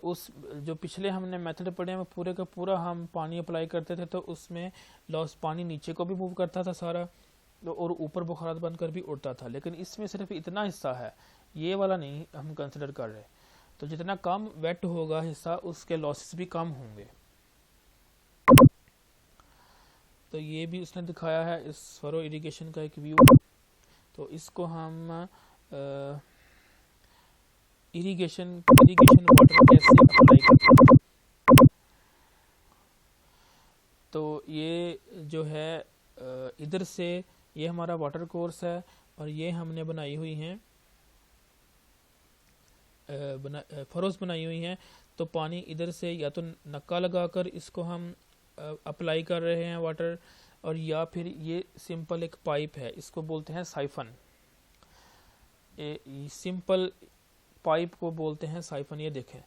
उस जो पिछले हमने मेथड पढ़े हैं पूरे का पूरा हम पानी अप्लाई करते थे तो उसमें लॉस पानी नीचे को भी मूव करता था सारा और ऊपर बुखारात बनकर भी उड़ता था, लेकिन इसमें सिर्फ इतना हिस्सा है, ये वाला नहीं हम कंसिडर कर रहे। तो जितना कम वेट होगा हिस्सा उसके लॉसेस भी कम होंगे। तो ये भी उसने दिखाया है इस फरो इरिगेशन का एक व्यू। तो इसको हम इरिगेशन वाटर कैसे अप्लाई करते हैं। तो ये जो है इधर से ये हमारा वाटर कोर्स है और ये हमने बनाई हुई हैं फरोज बनाई हुई हैं। तो पानी इधर से या तो नक्का लगाकर इसको हम अप्लाई कर रहे हैं वाटर, और या फिर ये सिंपल एक पाइप है, इसको बोलते हैं साइफन। सिंपल पाइप को बोलते हैं साइफन। ये देखें,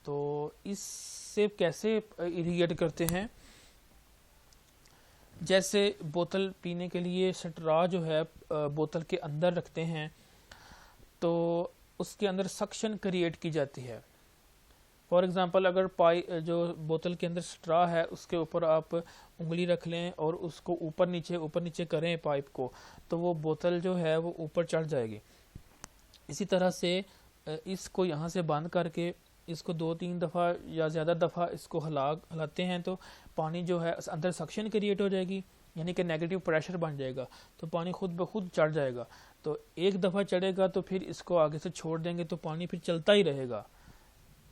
तो इससे कैसे इरिगेट करते हैं। जैसे बोतल पीने के लिए स्ट्रॉ जो है बोतल के अंदर रखते हैं तो उसके अंदर सक्शन क्रिएट की जाती है। फॉर एग्जांपल अगर जो बोतल के अंदर स्ट्रॉ है उसके ऊपर आप उंगली रख लें और उसको ऊपर नीचे करें पाइप को, तो वो बोतल जो है वो ऊपर चढ़ जाएगी। इसी तरह से इसको यहाँ से बंद करके इसको 2-3 दफ़ा या ज़्यादा दफ़ा इसको हिलाते हैं तो पानी जो है अंदर सक्शन क्रिएट हो जाएगी, यानी कि नेगेटिव प्रेशर बन जाएगा, तो पानी खुद ब खुद चढ़ जाएगा। तो एक दफ़ा चढ़ेगा तो फिर इसको आगे से छोड़ देंगे तो पानी फिर चलता ही रहेगा।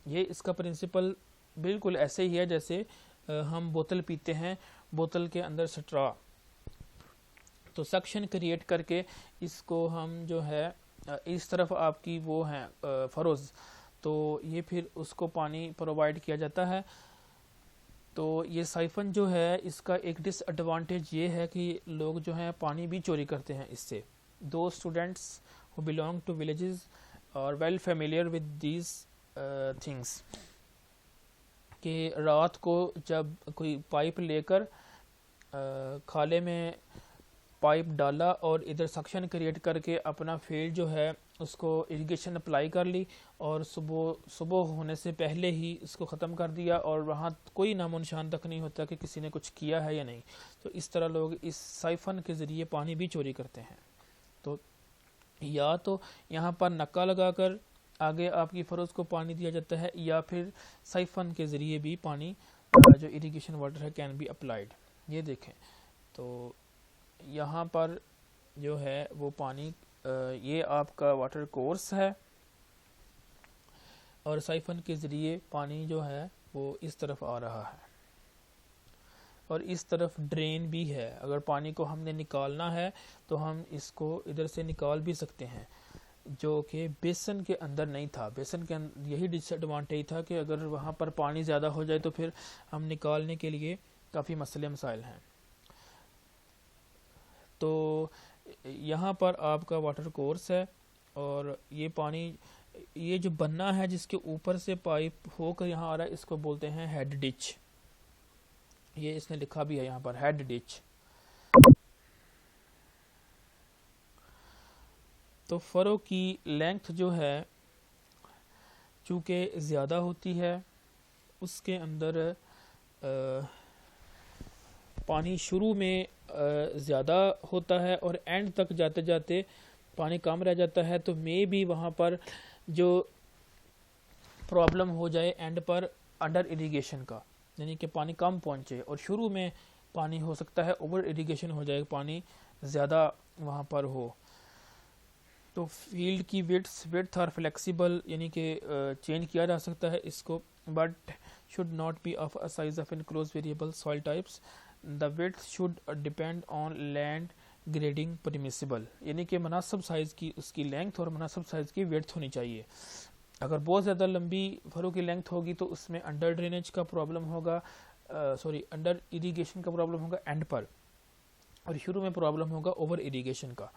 ये इसका प्रिंसिपल बिल्कुल ऐसे ही है जैसे हम बोतल पीते हैं, बोतल के अंदर स्ट्रॉ, तो सक्शन क्रिएट करके इसको हम जो है इस तरफ आपकी वो है फरोज, तो ये फिर उसको पानी प्रोवाइड किया जाता है। तो ये साइफन जो है इसका एक डिसएडवांटेज ये है कि लोग जो हैं पानी भी चोरी करते हैं इससे। दो students who belong to villages are well familiar with these things कि रात को जब कोई पाइप लेकर खाले में पाइप डाला और इधर सक्शन क्रिएट करके अपना फील्ड जो है उसको इरिगेशन अप्लाई कर ली और सुबह होने से पहले ही इसको ख़त्म कर दिया और वहाँ कोई नामो निशान तक नहीं होता कि किसी ने कुछ किया है या नहीं। तो इस तरह लोग इस साइफन के ज़रिए पानी भी चोरी करते हैं। तो या तो यहाँ पर नक्का लगाकर आगे आपकी फरोज को पानी दिया जाता है या फिर साइफन के ज़रिए भी पानी जो इरिगेशन वाटर है कैन बी अप्लाइड। ये देखें, तो यहाँ पर जो है वो पानी ये आपका वाटर कोर्स है और साइफन के ज़रिए पानी जो है वो इस तरफ आ रहा है और इस तरफ ड्रेन भी है। अगर पानी को हमने निकालना है तो हम इसको इधर से निकाल भी सकते हैं, जो कि बेसन के अंदर नहीं था। बेसन के अंदर यही डिसएडवांटेज था कि अगर वहाँ पर पानी ज़्यादा हो जाए तो फिर हम निकालने के लिए काफ़ी मसले मसाइल हैं। तो यहाँ पर आपका वाटर कोर्स है और ये पानी ये जो बनना है जिसके ऊपर से पाइप होकर यहाँ आ रहा है इसको बोलते हैं हेड डिच। ये इसने लिखा भी है यहाँ पर हेड डिच। तो फरो की लेंथ जो है चूँकि ज़्यादा होती है उसके अंदर पानी शुरू में ज़्यादा होता है और एंड तक जाते जाते पानी कम रह जाता है। तो मे भी वहाँ पर जो प्रॉब्लम हो जाए एंड पर अंडर इरिगेशन का, यानी कि पानी कम पहुँचे, और शुरू में पानी हो सकता है ओवर इरिगेशन हो जाए, पानी ज़्यादा वहाँ पर हो। तो फील्ड की विड्थ और फ्लेक्सिबल यानी कि चेंज किया जा सकता है इसको, but should not be of a size of enclose variable soil types. The width should depend on land grading permissible, यानी कि मुनासिब साइज़ की उसकी लेंथ और मुनासिब साइज़ की विड्थ होनी चाहिए। अगर बहुत ज़्यादा लंबी फरों की लेंथ होगी तो उसमें अंडर ड्रेनेज का प्रॉब्लम होगा, अंडर इरिगेशन का प्रॉब्लम होगा एंड पर, और शुरू में प्रॉब्लम होगा ओवर इरिगेशन का।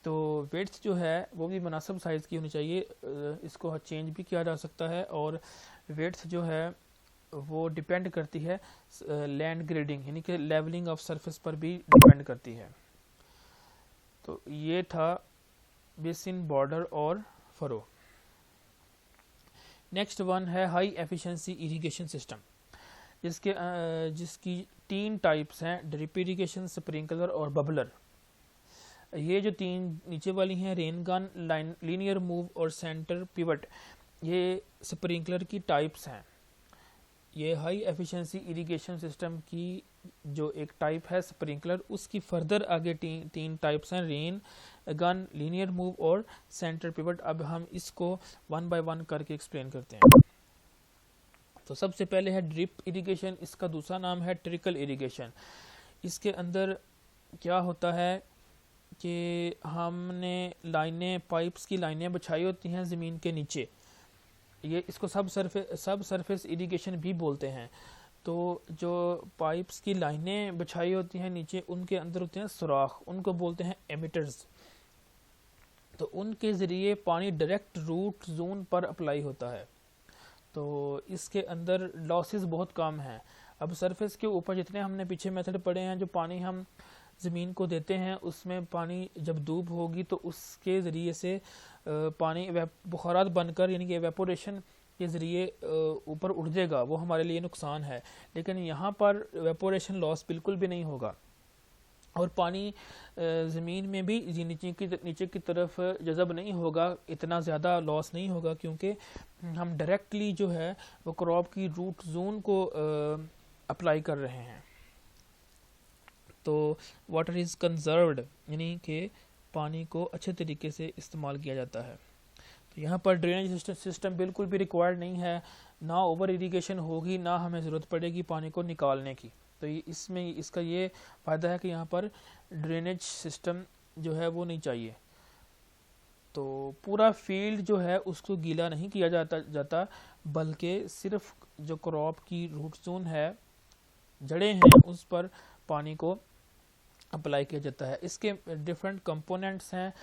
तो विड्थ जो है वो भी मुनासिब साइज़ की होनी चाहिए, इसको चेंज भी किया जा सकता है। और विड्थ जो है वो डिपेंड करती है लैंड ग्रेडिंग यानी कि लेवलिंग ऑफ सरफेस पर भी डिपेंड करती है। तो ये था बेसिन, बॉर्डर और फरो। नेक्स्ट वन है हाई एफिशिएंसी इरिगेशन सिस्टम, जिसकी 3 टाइप्स हैं, ड्रिप इरिगेशन, स्प्रिंकलर और बबलर। ये जो 3 नीचे वाली हैं, रेन गन, लीनियर मूव और सेंटर पिवट, ये स्प्रिंकलर की टाइप्स हैं। ये हाई एफिशिएंसी इरिगेशन सिस्टम की जो एक टाइप है स्प्रिंकलर, उसकी फर्दर आगे 3 टाइप्स हैं, रेन गन, लीनियर मूव और सेंटर पिवट। अब हम इसको 1 बाय 1 करके एक्सप्लेन करते हैं। तो सबसे पहले है ड्रिप इरिगेशन, इसका दूसरा नाम है ट्रिकल इरिगेशन। इसके अंदर क्या होता है कि हमने लाइनें, पाइप्स की लाइनें बिछाई होती हैं ज़मीन के नीचे, ये इसको सब सरफेस इरिगेशन भी बोलते हैं। तो जो पाइप्स की लाइनें बिछाई होती हैं नीचे, उनके अंदर होते हैं सुराख, उनको बोलते हैं एमिटर्स। तो उनके ज़रिए पानी डायरेक्ट रूट जोन पर अप्लाई होता है। तो इसके अंदर लॉसेस बहुत कम हैं। अब सरफेस के ऊपर जितने हमने पीछे मेथड पढ़े हैं, जो पानी हम ज़मीन को देते हैं, उसमें पानी जब धूप होगी तो उसके ज़रिए से पानी बुखारात बनकर, यानी कि एवेपोरेशन के ज़रिए ऊपर उड़ जाएगा, वो हमारे लिए नुकसान है। लेकिन यहाँ पर एवेपोरेशन लॉस बिल्कुल भी नहीं होगा, और पानी ज़मीन में भी नीचे की तरफ जज़ब नहीं होगा, इतना ज़्यादा लॉस नहीं होगा, क्योंकि हम डायरेक्टली जो है वो क्रॉप की रूट जोन को अप्लाई कर रहे हैं। तो वाटर इज़ कंजर्व्ड, यानी कि पानी को अच्छे तरीके से इस्तेमाल किया जाता है। तो यहाँ पर ड्रेनेज सिस्टम बिल्कुल भी रिक्वायर्ड नहीं है, ना ओवर इरिगेशन होगी, ना हमें ज़रूरत पड़ेगी पानी को निकालने की। तो इसमें इसका ये फ़ायदा है कि यहाँ पर ड्रेनेज सिस्टम जो है वो नहीं चाहिए। तो पूरा फील्ड जो है उसको गीला नहीं किया जाता, बल्कि सिर्फ जो क्रॉप की रूट जोन है, जड़ें हैं, उस पर पानी को अप्लाई किया जाता है। इसके डिफरेंट कंपोनेंट्स हैं,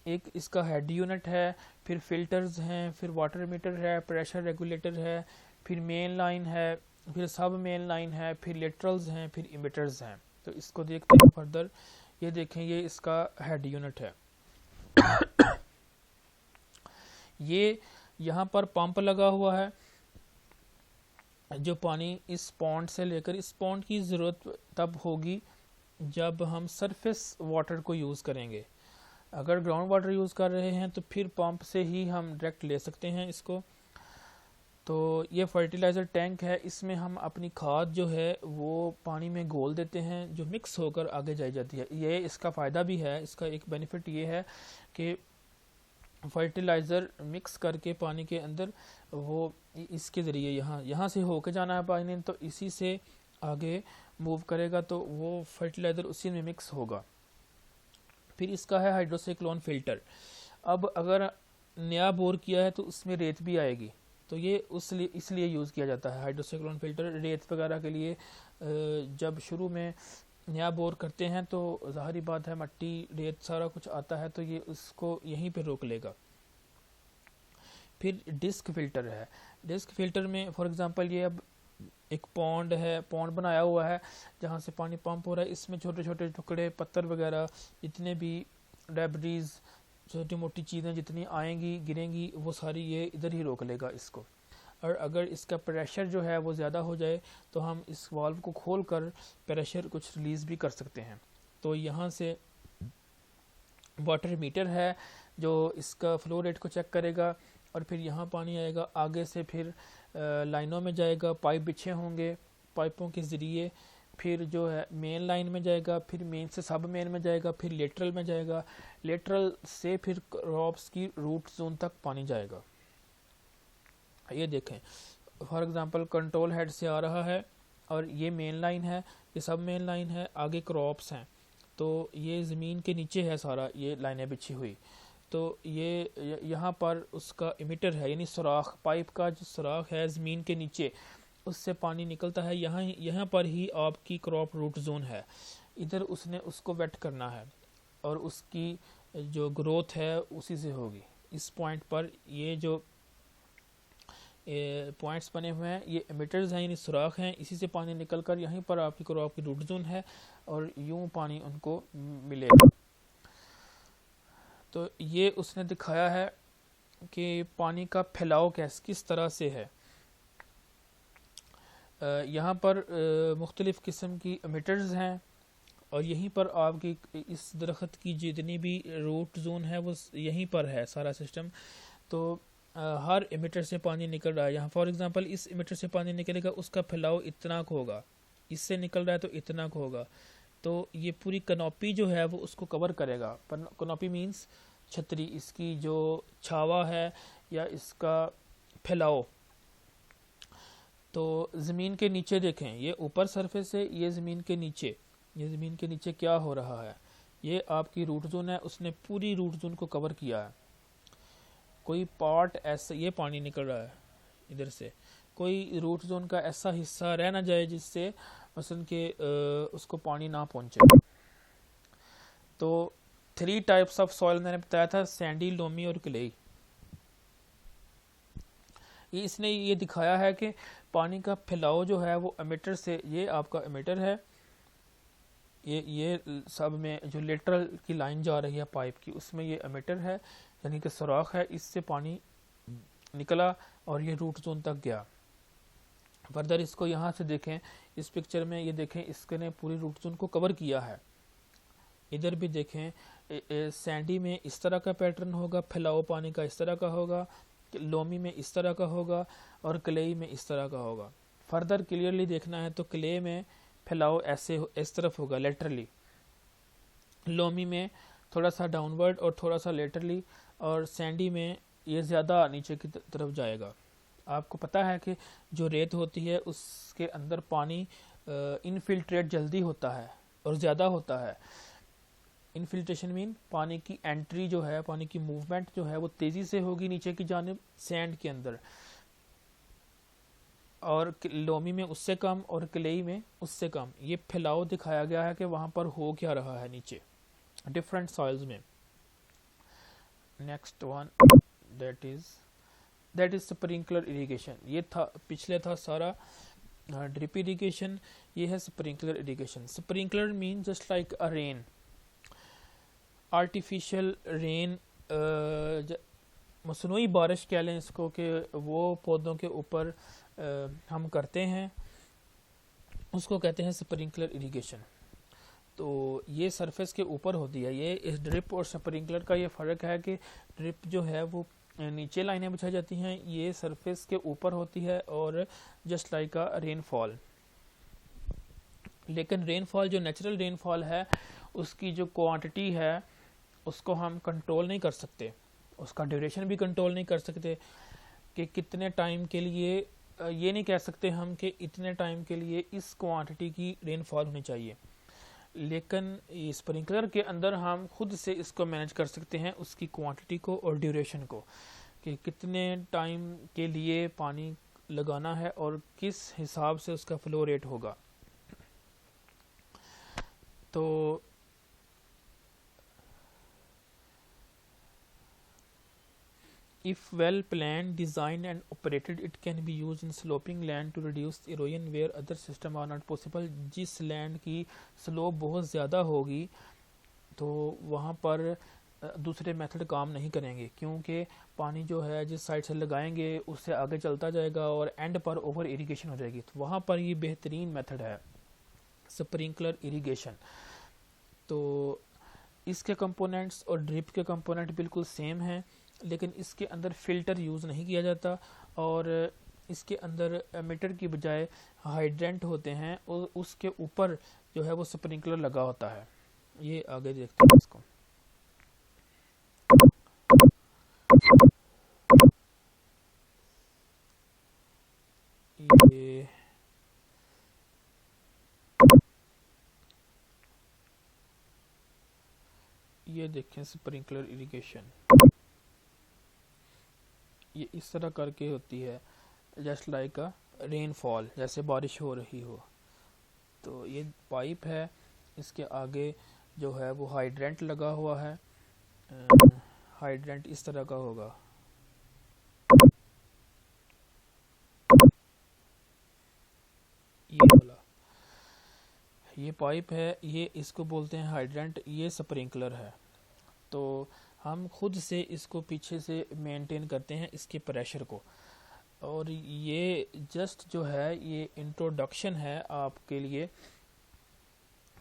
एक इसका हेड यूनिट है, फिर फिल्टर्स हैं, फिर वाटर मीटर है, प्रेशर रेगुलेटर है, फिर मेन लाइन है, फिर सब मेन लाइन है, फिर लेटरल्स हैं, फिर इमिटर्स हैं। तो इसको देखते हैं फर्दर। ये देखें, ये इसका हेड यूनिट है। ये यहाँ पर पंप लगा हुआ है, जो पानी इस पॉन्ड से लेकर, इस पॉन्ड की ज़रूरत तब होगी जब हम सरफेस वाटर को यूज़ करेंगे। अगर ग्राउंड वाटर यूज़ कर रहे हैं तो फिर पंप से ही हम डायरेक्ट ले सकते हैं इसको। तो ये फर्टिलाइज़र टैंक है, इसमें हम अपनी खाद जो है वो पानी में घोल देते हैं, जो मिक्स होकर आगे जाई जाती है। ये इसका फ़ायदा भी है, इसका एक बेनिफिट ये है कि फर्टिलाइज़र मिक्स करके पानी के अंदर, वो इसके ज़रिए यहाँ से होके जाना है पानी, तो इसी से आगे मूव करेगा, तो वो फर्टिलाइज़र उसी में मिक्स होगा। फिर इसका है हाइड्रोसाइक्लोन फ़िल्टर। अब अगर नया बोर किया है तो उसमें रेत भी आएगी, तो ये इसलिए यूज़ किया जाता है हाइड्रोसाइक्लोन फ़िल्टर। रेत वगैरह के लिए जब शुरू में नया बोर करते हैं तो ज़ाहिरी बात है, मट्टी, रेत, सारा कुछ आता है, तो ये उसको यहीं पे रोक लेगा। फिर डिस्क फ़िल्टर है। डिस्क फ़िल्टर में फॉर एग्ज़ाम्पल ये अब एक पॉन्ड है, पॉन्ड बनाया हुआ है जहाँ से पानी पंप हो रहा है, इसमें छोटे छोटे टुकड़े, पत्थर वगैरह, जितने भी डेब्रीज, छोटी मोटी चीज़ें जितनी आएंगी, गिरेंगी, वो सारी ये इधर ही रोक लेगा इसको। और अगर इसका प्रेशर जो है वो ज़्यादा हो जाए तो हम इस वाल्व को खोल कर प्रेशर कुछ रिलीज़ भी कर सकते हैं। तो यहाँ से वाटर मीटर है जो इसका फ्लो रेट को चेक करेगा, और फिर यहाँ पानी आएगा, आगे से फिर लाइनों में जाएगा, पाइप बिछे होंगे, पाइपों के ज़रिए फिर जो है मेन लाइन में जाएगा, फिर मेन से सब मेन में जाएगा, फिर लेटरल में जाएगा, लेटरल से फिर क्रॉप्स की रूट जोन तक पानी जाएगा। ये देखें, फॉर एग्जांपल कंट्रोल हेड से आ रहा है, और ये मेन लाइन है, ये सब मेन लाइन है, आगे क्रॉप्स हैं, तो ये ज़मीन के नीचे है सारा, ये लाइनें बिछी हुई। तो ये यहाँ पर उसका इमिटर है, यानी सुराख, पाइप का जो सुराख है ज़मीन के नीचे, उससे पानी निकलता है। यहाँ पर ही आपकी क्रॉप रूट जोन है, इधर उसने उसको वेट करना है, और उसकी जो ग्रोथ है उसी से होगी। इस पॉइंट पर ये जो पॉइंट्स बने हुए हैं, ये एमिटर्स हैं, यानी सुराख हैं, इसी से पानी निकलकर यहीं पर आपकी क्रॉप की रूट जोन है, और यूं पानी उनको मिलेगा। तो ये उसने दिखाया है कि पानी का फैलाव किस तरह से है। यहाँ पर मुख्तलिफ़ किस्म की एमिटर्स हैं और यहीं पर आपकी इस दरख्त की जितनी भी रूट जोन है वो यहीं पर है सारा सिस्टम। तो हर एमिटर से पानी निकल रहा है। यहाँ फॉर एग्जांपल इस एमिटर से पानी निकलेगा, उसका फैलाव इतना को होगा, इससे निकल रहा है तो इतना को होगा। तो ये पूरी कनोपी जो है वो उसको कवर करेगा। पर कनोपी मीन्स छतरी, इसकी जो छावा है या इसका फैलाव। तो ज़मीन के नीचे देखें, ये ऊपर सरफेस है, ये ज़मीन के नीचे, ये ज़मीन के नीचे क्या हो रहा है। ये आपकी रूट जोन है, उसने पूरी रूट जोन को कवर किया है। कोई पार्ट ऐसा, ये पानी निकल रहा है इधर से, कोई रूट जोन का ऐसा हिस्सा रह ना जाए जिससे मसलन के उसको पानी ना पहुंचे। तो 3 टाइप्स ऑफ सॉइल मैंने बताया था, सैंडी, लोमी और क्लेई। इसने ये दिखाया है कि पानी का फैलाव जो है वो एमिटर से, ये आपका एमिटर है, ये सब में जो लेटरल की लाइन जा रही है पाइप की, उसमें ये एमिटर है यानी कि सुराख है, इससे पानी निकला और ये रूट जोन तक गया। फर्दर इसको यहाँ से देखें, इस पिक्चर में ये देखें, इसने पूरी रूट जोन को कवर किया है। इधर भी देखें, सैंडी में इस तरह का पैटर्न होगा, फैलाव पानी का इस तरह का होगा, लोमी में इस तरह का होगा और क्लेई में इस तरह का होगा। फर्दर क्लियरली देखना है तो क्ले में फैलाव ऐसे इस तरफ होगा लेटरली, लोमी में थोड़ा सा डाउनवर्ड और थोड़ा सा लेटरली, और सैंडी में ये ज़्यादा नीचे की तरफ जाएगा। आपको पता है कि जो रेत होती है उसके अंदर पानी इनफिल्ट्रेट जल्दी होता है और ज़्यादा होता है। इनफिल्ट्रेशन मीन पानी की एंट्री जो है, पानी की मूवमेंट जो है वो तेज़ी से होगी नीचे की जानिब सैंड के अंदर, और लोमी में उससे कम और क्लेई में उससे कम। ये फैलाव दिखाया गया है कि वहाँ पर हो क्या रहा है नीचे डिफरेंट सॉइल्स में। Next one that is sprinkler irrigation. ये था, पिछले था सारा ड्रिप इरिगेशन, ये है sprinkler irrigation. Sprinkler mean just like a rain, artificial rain, मसनूई बारिश कह लें इसको, कि वो पौधों के ऊपर हम करते हैं, उसको कहते हैं स्प्रिंकलर इरिगेशन। तो ये सरफेस के ऊपर होती है। ये इस ड्रिप और स्प्रिंकलर का ये फ़र्क है कि ड्रिप जो है वो नीचे लाइनें बिछाई जाती हैं, ये सरफेस के ऊपर होती है और जस्ट लाइक अ रेनफॉल। लेकिन रेनफॉल जो नेचुरल रेनफॉल है उसकी जो क्वांटिटी है उसको हम कंट्रोल नहीं कर सकते, उसका ड्यूरेशन भी कंट्रोल नहीं कर सकते कि कितने टाइम के लिए, ये नहीं कह सकते हम कि इतने टाइम के लिए इस क्वांटिटी की रेनफॉल होनी चाहिए। लेकिन स्प्रिंकलर के अंदर हम खुद से इसको मैनेज कर सकते हैं, उसकी क्वांटिटी को और ड्यूरेशन को, कि कितने टाइम के लिए पानी लगाना है और किस हिसाब से उसका फ्लो रेट होगा। तो if well planned, designed and operated, it can be used in sloping land to reduce erosion where other system are not possible। जिस लैंड की स्लोप बहुत ज़्यादा होगी तो वहाँ पर दूसरे मेथड काम नहीं करेंगे, क्योंकि पानी जो है जिस साइड से लगाएंगे उससे आगे चलता जाएगा और एंड पर ओवर इरिगेशन हो जाएगी। तो वहाँ पर ये बेहतरीन मेथड है स्प्रिंकलर इरिगेशन। तो इसके कंपोनेंट्स और ड्रिप के कंपोनेंट बिल्कुल सेम हैं, लेकिन इसके अंदर फ़िल्टर यूज़ नहीं किया जाता और इसके अंदर एमिटर की बजाय हाइड्रेंट होते हैं और उसके ऊपर जो है वो स्प्रिंकलर लगा होता है। ये आगे देखते हैं इसको। ये देखें स्प्रिंकलर इरिगेशन, ये इस तरह करके होती है जस्ट लाइक अ रेनफॉल, जैसे बारिश हो रही हो। तो ये पाइप है, इसके आगे जो है वो हाइड्रेंट लगा हुआ है, हाइड्रेंट इस तरह का होगा। ये वाला ये पाइप है, ये इसको बोलते हैं हाइड्रेंट, ये स्प्रिंकलर है। तो हम खुद से इसको पीछे से मेंटेन करते हैं इसके प्रेशर को। और ये जस्ट जो है ये इंट्रोडक्शन है आपके लिए,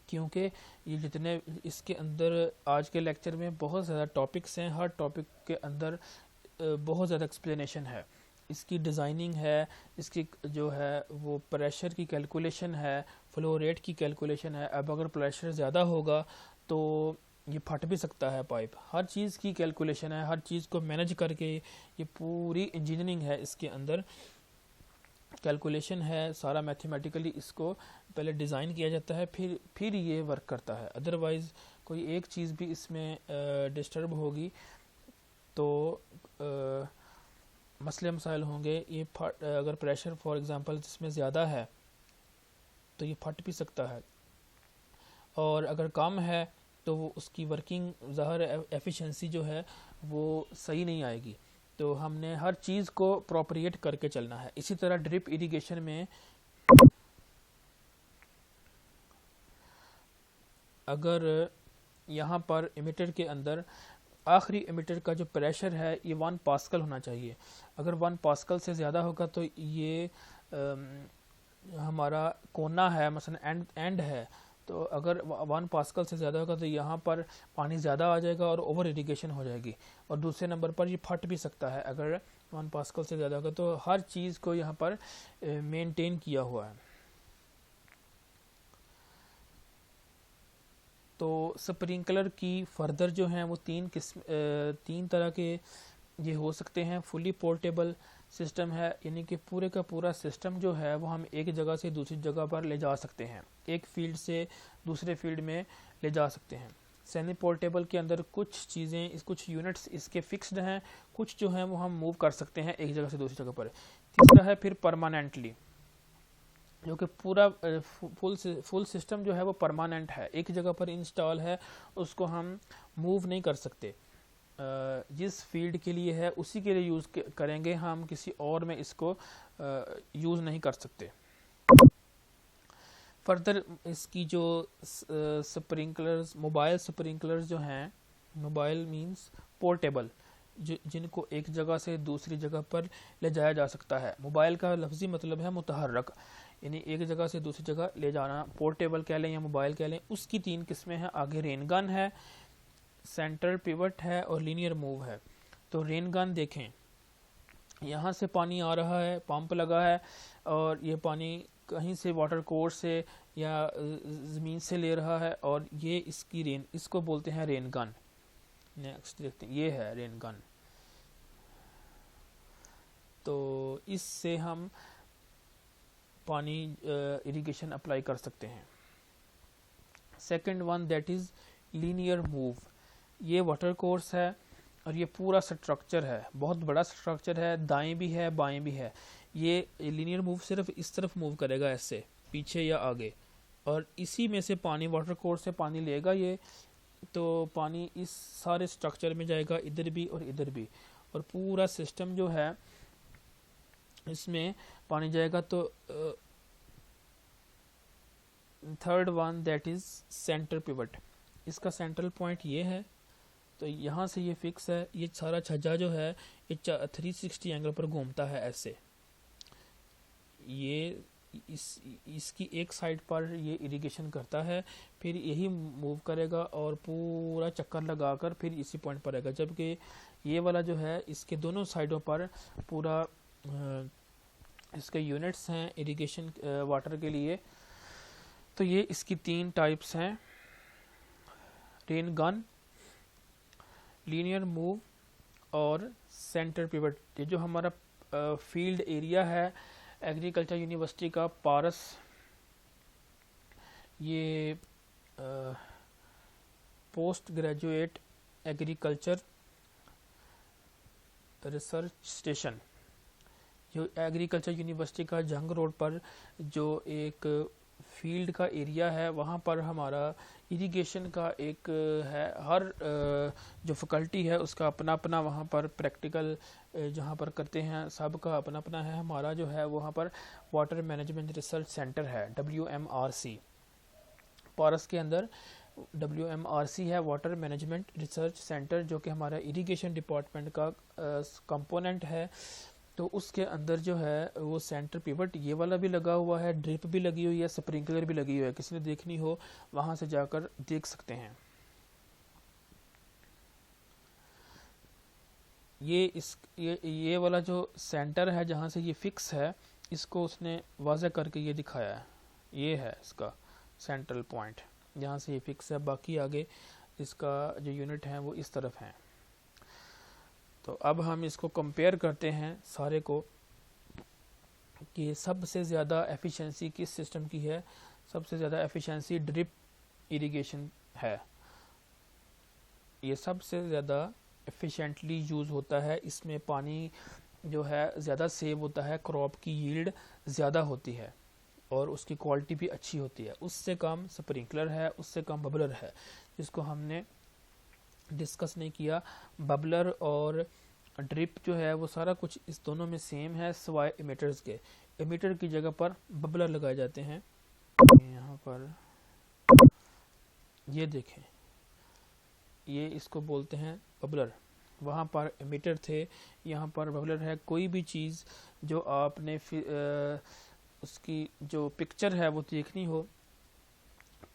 क्योंकि ये जितने इसके अंदर आज के लेक्चर में बहुत ज़्यादा टॉपिक्स हैं, हर टॉपिक के अंदर बहुत ज़्यादा एक्सप्लेनेशन है, इसकी डिज़ाइनिंग है, इसकी जो है वो प्रेशर की कैलकुलेशन है, फ्लो रेट की कैलकुलेशन है। अब अगर प्रेशर ज़्यादा होगा तो ये फट भी सकता है पाइप, हर चीज़ की कैलकुलेशन है, हर चीज़ को मैनेज करके ये पूरी इंजीनियरिंग है, इसके अंदर कैलकुलेशन है, सारा मैथमेटिकली इसको पहले डिज़ाइन किया जाता है, फिर ये वर्क करता है। अदरवाइज़ कोई एक चीज़ भी इसमें डिस्टर्ब होगी तो मसले मसाइल होंगे। ये अगर प्रेशर फॉर एग्ज़ाम्पल जिसमें ज़्यादा है तो ये फट भी सकता है, और अगर कम है तो वो उसकी वर्किंग ज़ाहिर एफिशिएंसी जो है वो सही नहीं आएगी। तो हमने हर चीज़ को अप्रोप्रिएट करके चलना है। इसी तरह ड्रिप इरिगेशन में अगर यहाँ पर एमिटर के अंदर आखिरी एमिटर का जो प्रेशर है ये 1 पास्कल होना चाहिए। अगर 1 पास्कल से ज़्यादा होगा तो ये हमारा कोना है, मसलन एंड है, तो अगर 1 पास्कल से ज़्यादा होगा तो यहाँ पर पानी ज़्यादा आ जाएगा और ओवर इरिगेशन हो जाएगी। और दूसरे नंबर पर ये फट भी सकता है अगर 1 पास्कल से ज़्यादा होगा। तो हर चीज़ को यहाँ पर मेंटेन किया हुआ है। तो स्प्रिंकलर की फर्दर जो हैं वो 3 तरह के ये हो सकते हैं। फुली पोर्टेबल सिस्टम है, यानी कि पूरे का पूरा सिस्टम जो है वो हम एक जगह से दूसरी जगह पर ले जा सकते हैं, एक फील्ड से दूसरे फील्ड में ले जा सकते हैं। सेमी पोर्टेबल के अंदर कुछ चीज़ें, कुछ यूनिट्स इसके फिक्स्ड हैं, कुछ जो हैं वो हम मूव कर सकते हैं एक जगह से दूसरी जगह पर। तीसरा है फिर परमानेंटली, जो कि पूरा फुल सिस्टम जो है वो परमानेंट है, एक जगह पर इंस्टॉल है, उसको हम मूव नहीं कर सकते। जिस फील्ड के लिए है उसी के लिए यूज़ करेंगे, हम किसी और में इसको यूज़ नहीं कर सकते। फर्दर इसकी जो स्प्रिंकलर्स, मोबाइल स्प्रिंकलर्स जो हैं, मोबाइल मींस पोर्टेबल, जिनको एक जगह से दूसरी जगह पर ले जाया जा सकता है। मोबाइल का लफ्ज़ी मतलब है मुतहर्रक, यानी एक जगह से दूसरी जगह ले जाना, पोर्टेबल कह लें या मोबाइल कह लें। उसकी 3 किस्में हैं। आगे रेन गन है, सेंटर पिवट है और लीनियर मूव है। तो रेन गन देखें, यहाँ से पानी आ रहा है, पंप लगा है और ये पानी कहीं से वाटर कोर्स से या ज़मीन से ले रहा है, और ये इसको बोलते हैं रेन गन। नेक्स्ट देखते हैं, ये है रेन गन। तो इससे हम पानी इरिगेशन अप्लाई कर सकते हैं। Second one that is linear move. ये वाटर कोर्स है और ये पूरा स्ट्रक्चर है, बहुत बड़ा स्ट्रक्चर है, दाएं भी है बाएं भी है। ये लीनियर मूव सिर्फ इस तरफ मूव करेगा, ऐसे पीछे या आगे, और इसी में से पानी, वाटर कोर्स से पानी लेगा ये, तो पानी इस सारे स्ट्रक्चर में जाएगा, इधर भी और इधर भी, और पूरा सिस्टम जो है इसमें पानी जाएगा। तो third one that is centre pivot. इसका सेंट्रल पॉइंट ये है, तो यहाँ से ये फिक्स है, ये सारा छज्जा जो है ये 360 एंगल पर घूमता है ऐसे। ये इसकी एक साइड पर ये इरिगेशन करता है, फिर यही मूव करेगा और पूरा चक्कर लगाकर फिर इसी पॉइंट पर आएगा। जबकि ये वाला जो है इसके दोनों साइडों पर पूरा इसके यूनिट्स हैं इरिगेशन वाटर के लिए। तो ये इसकी 3 टाइप्स हैं, रेन गन, लीनियर मूव और सेंटर पिवट। ये जो हमारा फील्ड एरिया है एग्रीकल्चर यूनिवर्सिटी का पारस, ये post graduate agriculture research station, जो एग्रीकल्चर यूनिवर्सिटी का जंग रोड पर जो एक फील्ड का एरिया है, वहाँ पर हमारा इरिगेशन का एक है। हर जो फैकल्टी है उसका अपना अपना वहाँ पर प्रैक्टिकल जहाँ पर करते हैं, सबका अपना अपना है। हमारा जो है वहाँ पर वाटर मैनेजमेंट रिसर्च सेंटर है, WMRC। पारस के अंदर WMRC है, वाटर मैनेजमेंट रिसर्च सेंटर, जो कि हमारा इरिगेशन डिपार्टमेंट का कंपोनेंट है। तो उसके अंदर जो है वो सेंटर पिवट ये वाला भी लगा हुआ है, ड्रिप भी लगी हुई है, स्प्रिंकलर भी लगी हुई है। किसी ने देखनी हो वहाँ से जाकर देख सकते हैं। ये वाला जो सेंटर है जहाँ से ये फिक्स है, इसको उसने वाज़ह करके ये दिखाया है। ये है इसका सेंट्रल पॉइंट जहाँ से ये फिक्स है। बाकी आगे इसका जो यूनिट है वो इस तरफ है। तो अब हम इसको कंपेयर करते हैं सारे को कि सबसे ज़्यादा एफिशिएंसी किस सिस्टम की है। सबसे ज़्यादा एफिशिएंसी ड्रिप इरिगेशन है। ये सबसे ज़्यादा एफिशिएंटली यूज़ होता है। इसमें पानी जो है ज़्यादा सेव होता है, क्रॉप की यील्ड ज़्यादा होती है और उसकी क्वालिटी भी अच्छी होती है। उससे कम स्प्रिंकलर है, उससे कम बबलर है, जिसको हमने डिस्कस नहीं किया। बबलर और ड्रिप जो है वो सारा कुछ इस दोनों में सेम है, सिवाय इमीटर्स के। इमीटर की जगह पर बबलर लगाए जाते हैं। यहाँ पर ये देखें, ये इसको बोलते हैं बबलर। वहाँ पर इमीटर थे, यहाँ पर बबलर है। कोई भी चीज़ जो आपने उसकी जो पिक्चर है वो देखनी हो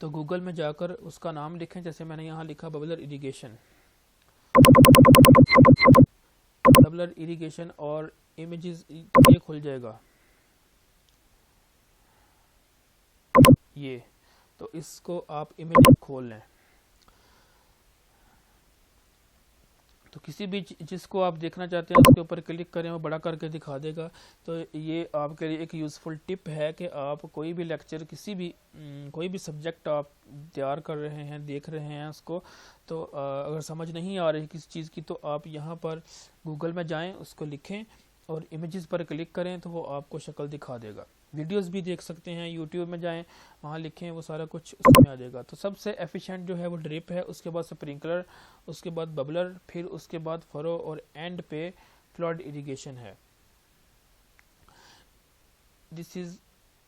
तो गूगल में जाकर उसका नाम लिखें। जैसे मैंने यहाँ लिखा बबलर इरिगेशन, बबलर इरिगेशन, और इमेजेस ये खुल जाएगा ये। तो इसको आप इमेज खोल लें तो किसी भी जिसको आप देखना चाहते हैं उसके ऊपर क्लिक करें, वो बड़ा करके दिखा देगा। तो ये आपके लिए एक यूज़फुल टिप है कि आप कोई भी लेक्चर, कोई भी सब्जेक्ट आप तैयार कर रहे हैं, देख रहे हैं उसको, तो अगर समझ नहीं आ रही किसी चीज़ की, तो आप यहाँ पर गूगल में जाएं, उसको लिखें और इमेजेस पर क्लिक करें तो वो आपको शक्ल दिखा देगा। वीडियोस भी देख सकते हैं, यूट्यूब में जाएं, वहाँ लिखें, वो सारा कुछ उसमें आ जाएगा। तो सबसे एफिशिएंट जो है वो ड्रिप है, उसके बाद स्प्रिंकलर, उसके बाद बबलर, फिर उसके बाद फरो, और एंड पे फ्लड इरिगेशन है। This is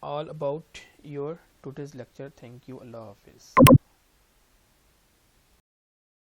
all about your today's lecture. Thank you. Allah हाफिज़।